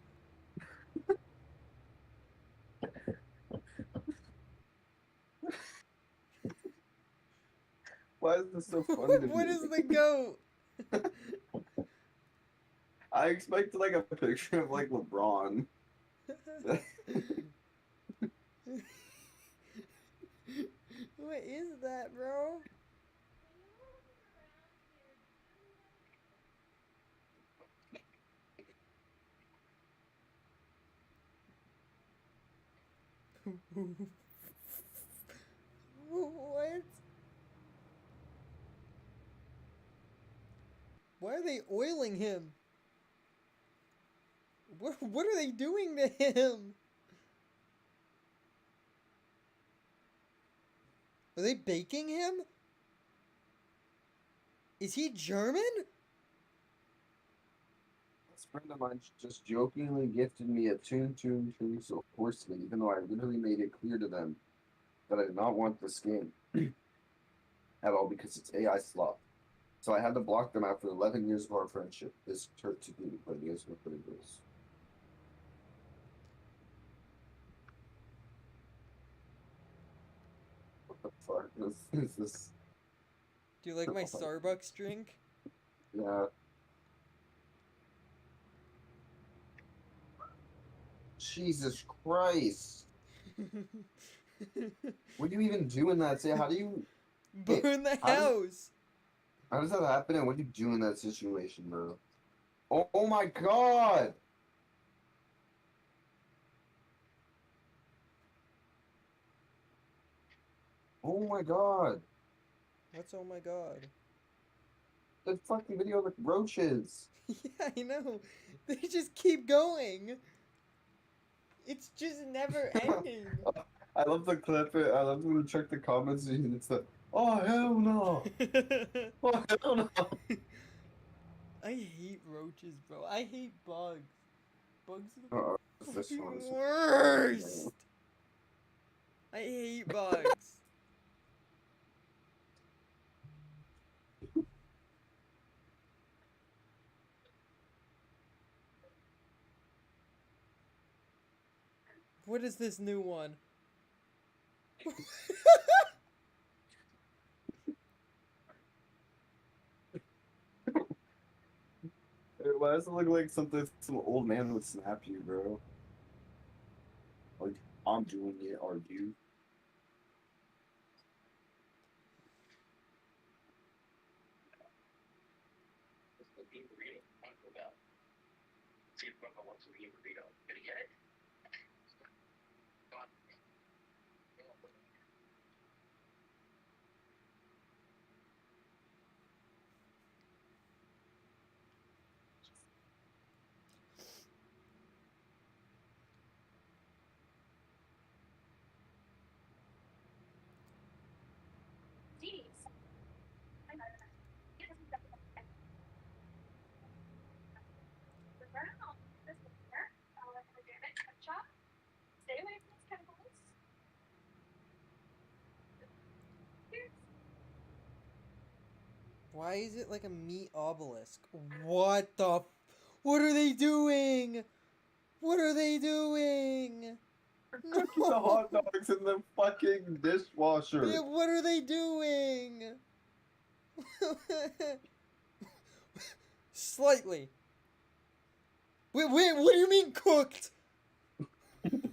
Why is this so funny to What me? is the goat? I expected like a picture of like LeBron. What is that, bro? What? Why are they oiling him? What are they doing to him? Are they baking him? Is he German? This friend of mine just jokingly gifted me a Toon so Horseman, even though I literally made it clear to them that I did not want the skin at all because it's AI slop. So I had to block them after 11 years of our friendship. This hurt to do, but it is what it is. What the fuck is this? Do you like my Starbucks drink? Yeah. Jesus Christ. What do you even do in that? Say, how do you? Burn the how does- house. How does that happen? And what do you do in that situation, bro? Oh my God! Oh my God! What's oh my god? The fucking video of the roaches. Yeah, I know. They just keep going. It's just never ending. I love the clip. I love when you check the comments and it's the oh hell no! Oh hell no! I hate roaches, bro. I hate bugs. Bugs are Uh-oh, the this fucking one's worst. I hate bugs. What is this new one? Why does it look like something some old man would snap you, bro? Like I'm doing it, are you? Why is it like a meat obelisk? What the what are they doing? What are they doing? Cooking the hot dogs in the fucking dishwasher. Yeah, what are they doing? Slightly. Wait, what do you mean cooked? You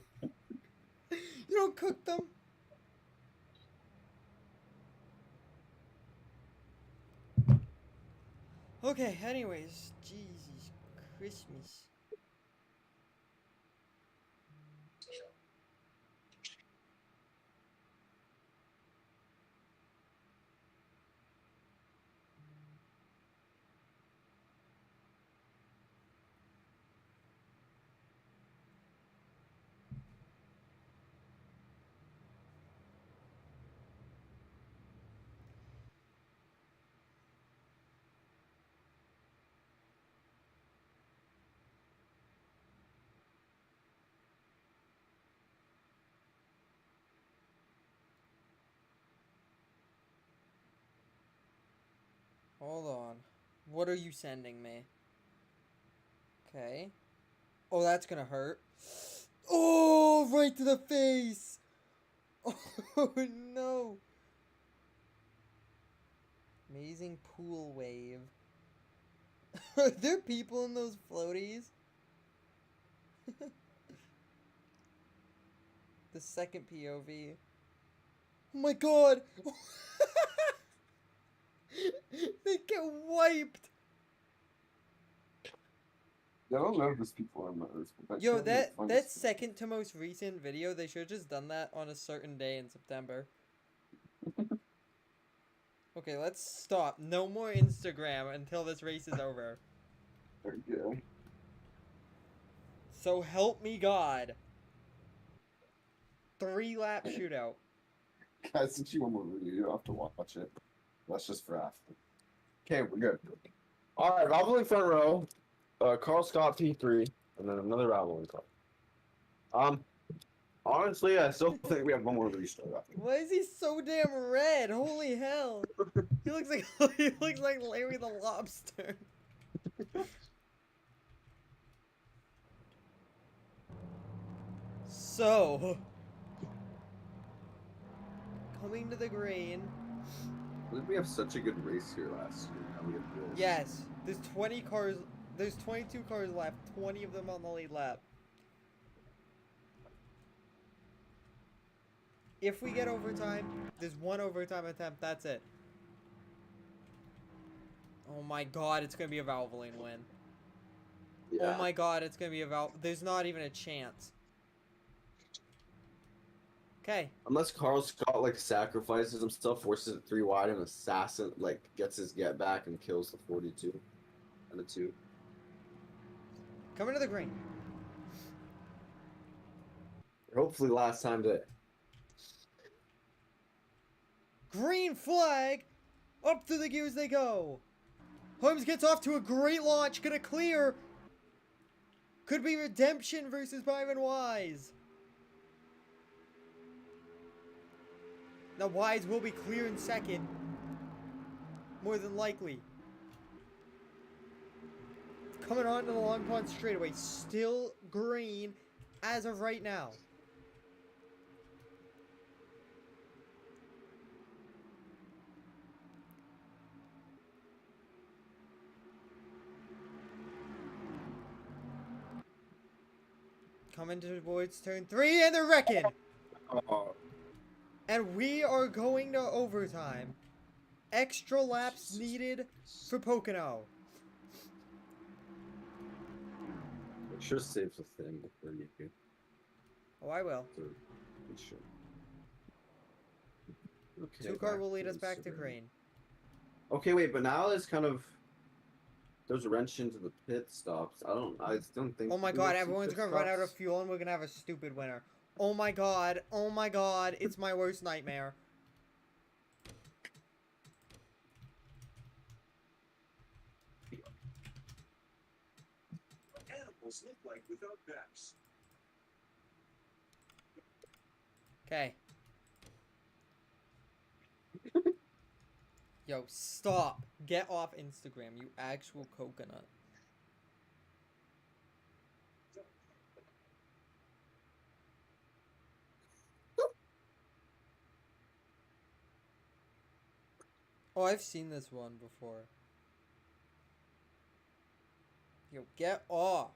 don't cook them? Okay, anyways, Jesus Christmas. Hold on. What are you sending me? Okay. Oh, that's gonna hurt. Oh, right to the face. Oh no. Amazing pool wave. Are there people in those floaties? The second POV. Oh my god! They get wiped! Yeah, I don't know if there's people on Mars. But Yo, that second to most recent video, they should have just done that on a certain day in September. Okay, let's stop. No more Instagram until this race is over. Okay. So help me God. 3-lap shootout. Guys, since you want more video, you don't have to watch it. That's just for after. Okay, we're good. All right, rivalry front row. Carl Scott P3, and then another rivalry car. Honestly, I still think we have one more restart after. Why is he so damn red? Holy hell. He looks like he looks like Larry the Lobster. So, coming to the green. Didn't we have such a good race here last year? Now we have this. Yes, there's 20 cars. There's 22 cars left. 20 of them on the lead lap. If we get overtime, there's one overtime attempt. That's it. Oh my god, it's gonna be a Valvoline win. Yeah. Oh my god, it's gonna be a There's not even a chance. Okay. Unless Carl Scott like sacrifices himself, forces it 3 wide, and assassin like gets his get back and kills the 42 and the 2. Coming to the green. Hopefully, last time to. Green flag! Up through the gears they go. Holmes gets off to a great launch. Gonna clear. Could be redemption versus Byron Wise. Now Wise will be clear in second. More than likely. Coming on to the long pond straightaway. Still green as of right now. Coming towards turn 3 and they're wrecking. And we are going to overtime. Extra laps needed for Pocono. Make sure to save the thing before you can. Oh, I will. Sure. Okay, 2-car will lead to us back to Instagram. green. Okay, wait, but now it's kind of. There's a wrench into the pit stops. I don't think. Oh my we god, have some everyone's pit gonna run out of stops. fuel and we're gonna have a stupid winner. Oh my god, it's my worst nightmare. What animals look like without backs? Okay. Yo, stop. Get off Instagram, you actual coconut. Oh, I've seen this one before. Yo, get off.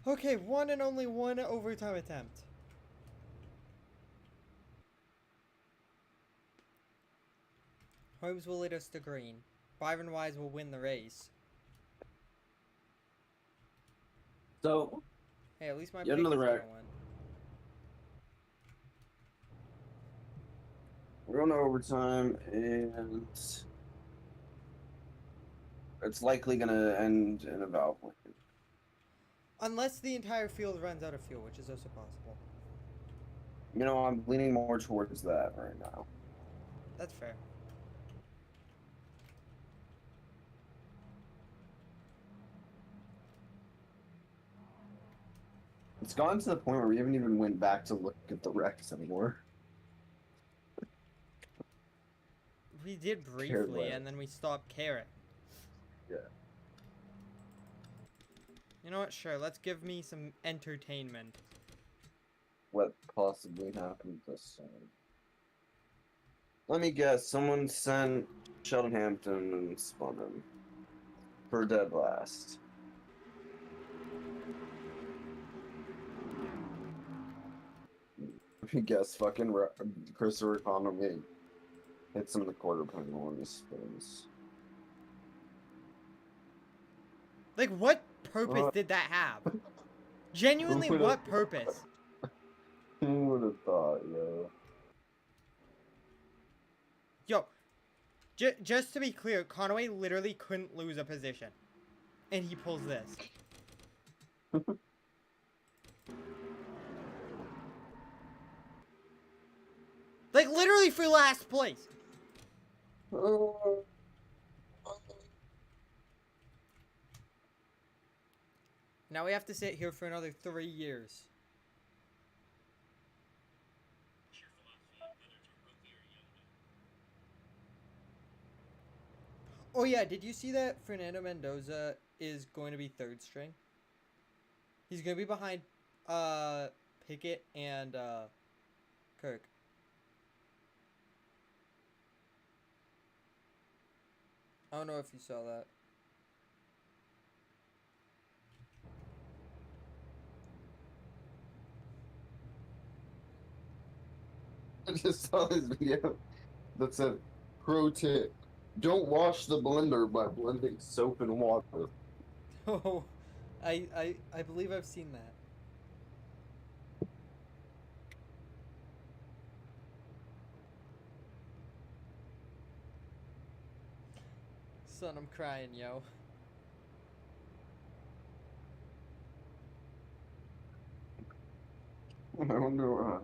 Okay, one and only one overtime attempt. Holmes will lead us to green. Byron Wise will win the race. So, Hey, at least my Yet pick another is gonna wreck. win. We're going to overtime, and it's likely going to end in a valve win. Unless the entire field runs out of fuel, which is also possible. You know, I'm leaning more towards that right now. That's fair. It's gotten to the point where we haven't even went back to look at the wrecks anymore. We did Cared briefly, less. and then we stopped caring. Yeah. You know what? Sure, let's give me some entertainment. What possibly happened this time? Let me guess. Someone sent Sheldon Hampton and spun him for dead last. Let me guess. Fucking Christopher Conway hits him in the quarter panel when he spins. Like, what purpose did that have? Genuinely, would've- what purpose? Who would have thought, yo? Yo, just to be clear, Conway literally couldn't lose a position. And he pulls this. Like, literally for last place. Now we have to sit here for another 3 years. Oh yeah, did you see that Fernando Mendoza is going to be third string? He's going to be behind Pickett and Kirk. I don't know if you saw that. I just saw this video that said, pro tip, don't wash the blender by blending soap and water. Oh, I believe I've seen that. Son, I'm crying, yo. I wonder why.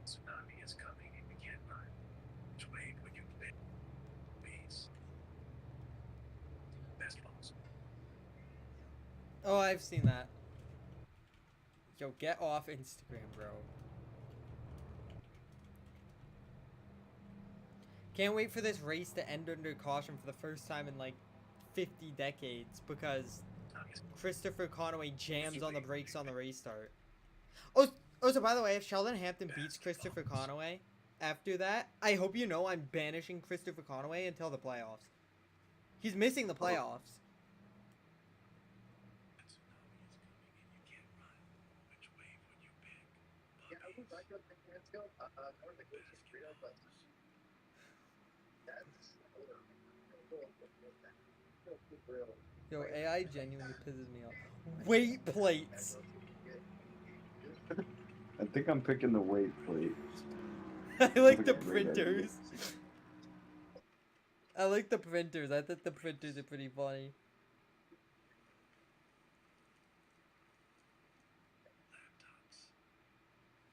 Tsunami is coming and you can't run. Just wait when you pick. Peace. Best possible. Oh, I've seen that. Yo, get off Instagram, bro. Can't wait for this race to end under caution for the first time in like 50 decades because Christopher Conway jams on the brakes on the restart. Oh, so by the way, if Sheldon Hampton beats Christopher Conway after that, I hope you know I'm banishing Christopher Conway until the playoffs. He's missing the playoffs. Yo, AI genuinely pisses me off. Weight plates. I think I'm picking the weight plate. I like the That's a great idea. printers. I like the printers. I think the printers are pretty funny.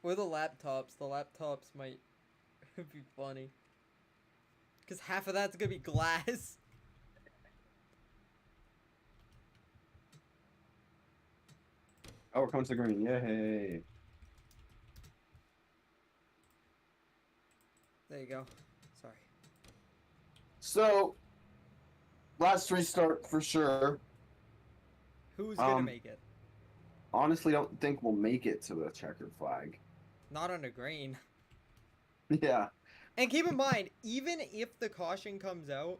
Or the laptops. The laptops might be funny. Because half of that's gonna be glass. Oh, it comes to green. Yay. There you go. Sorry. So, last restart for sure. Who's gonna make it? Honestly, don't think we'll make it to the checkered flag. Not under green. Yeah. And keep in mind, even if the caution comes out,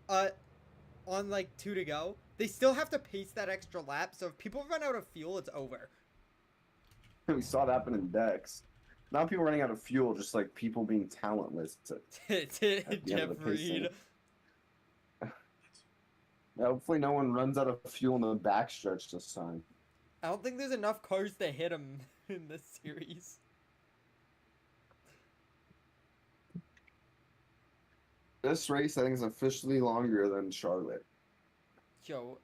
on like 2 to go, they still have to pace that extra lap. So if people run out of fuel, it's over. We saw it happen in Dex. Not people running out of fuel, just like people being talentless. At the end Jeff of the pacing. Reed. Yeah, hopefully no one runs out of fuel in the backstretch this time. I don't think there's enough cars to hit him in this series. This race, I think, is officially longer than Charlotte. Yo,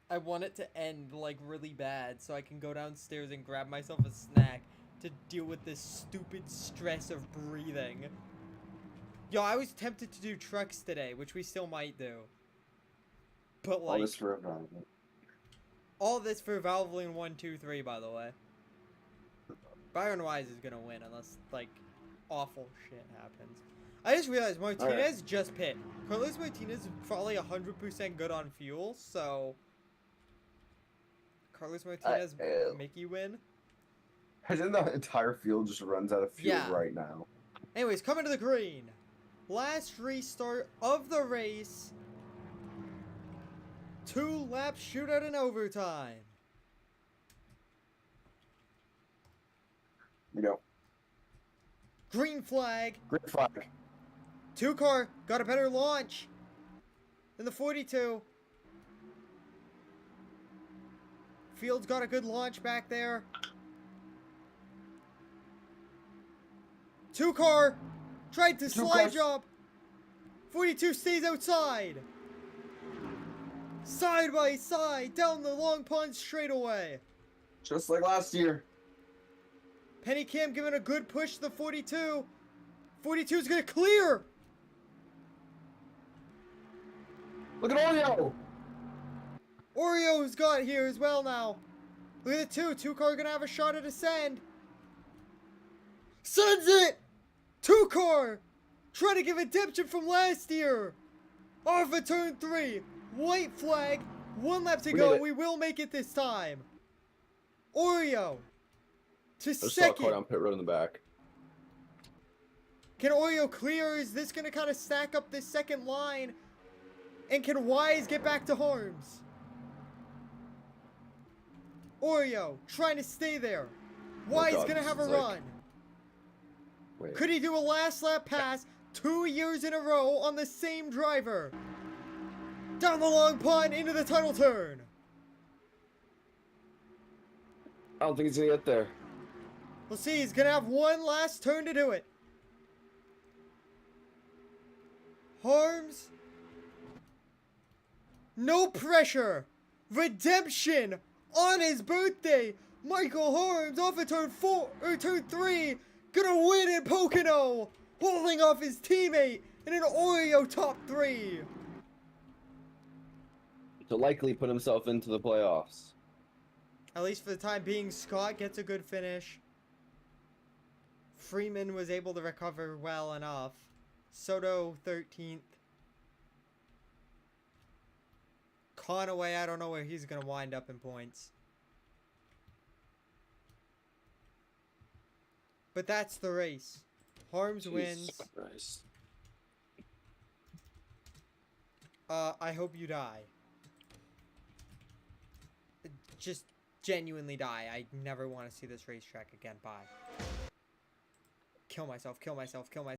I want it to end like really bad so I can go downstairs and grab myself a snack to deal with this stupid stress of breathing. Yo, I was tempted to do trucks today, which we still might do. But like, All this for a moment. all this for Valvoline 123, by the way. Byron Wise is gonna win unless like awful shit happens. I just realized Martinez just pit. Carlos Martinez is probably 100% good on fuel, so Carlos Martinez Mickey win. I think the entire field just runs out of fuel Yeah. right now. Anyways, coming to the green. Last restart of the race. 2 lap shootout in overtime. You know, Green flag. green flag. 2 car got a better launch than the 42. Fields got a good launch back there. 2 car tried to slide cars. jump. 42 stays outside. Side by side down the long pond straightaway. Just like last year. Penny Cam giving a good push to the 42. 42 is gonna clear. Look at Oreo! Oreo's got here as well now. Look at the 2 car gonna have a shot at ascend. Sends it! 2 car! Trying to give redemption from last year. Off of turn 3. White flag. 1 lap to We go. made it. We will make it this time. Oreo to I just saw a second. car down pit road in the back. Can Oreo clear? Is this going to kind of stack up this second line? And can Wise get back to Harms? Oreo trying to stay there. Wise God, going to this have a is like- run. Wait. Could he do a last lap pass 2 years in a row on the same driver? Down the long pond into the tunnel turn. I don't think he's gonna get there. We'll see. He's going to have one last turn to do it. Harms. No pressure. Redemption on his birthday. Michael Harms off of turn 3. Gonna win in Pocono. Holding off his teammate in an Oreo top 3. To likely put himself into the playoffs. At least for the time being, Scott gets a good finish. Freeman was able to recover well enough. Soto 13th. Conaway, I don't know where he's going to wind up in points. But that's the race. Harms wins. Jesus Christ. I hope you die. Just genuinely die. I never want to see this racetrack again. Bye. Kill myself, kill myself, kill myself.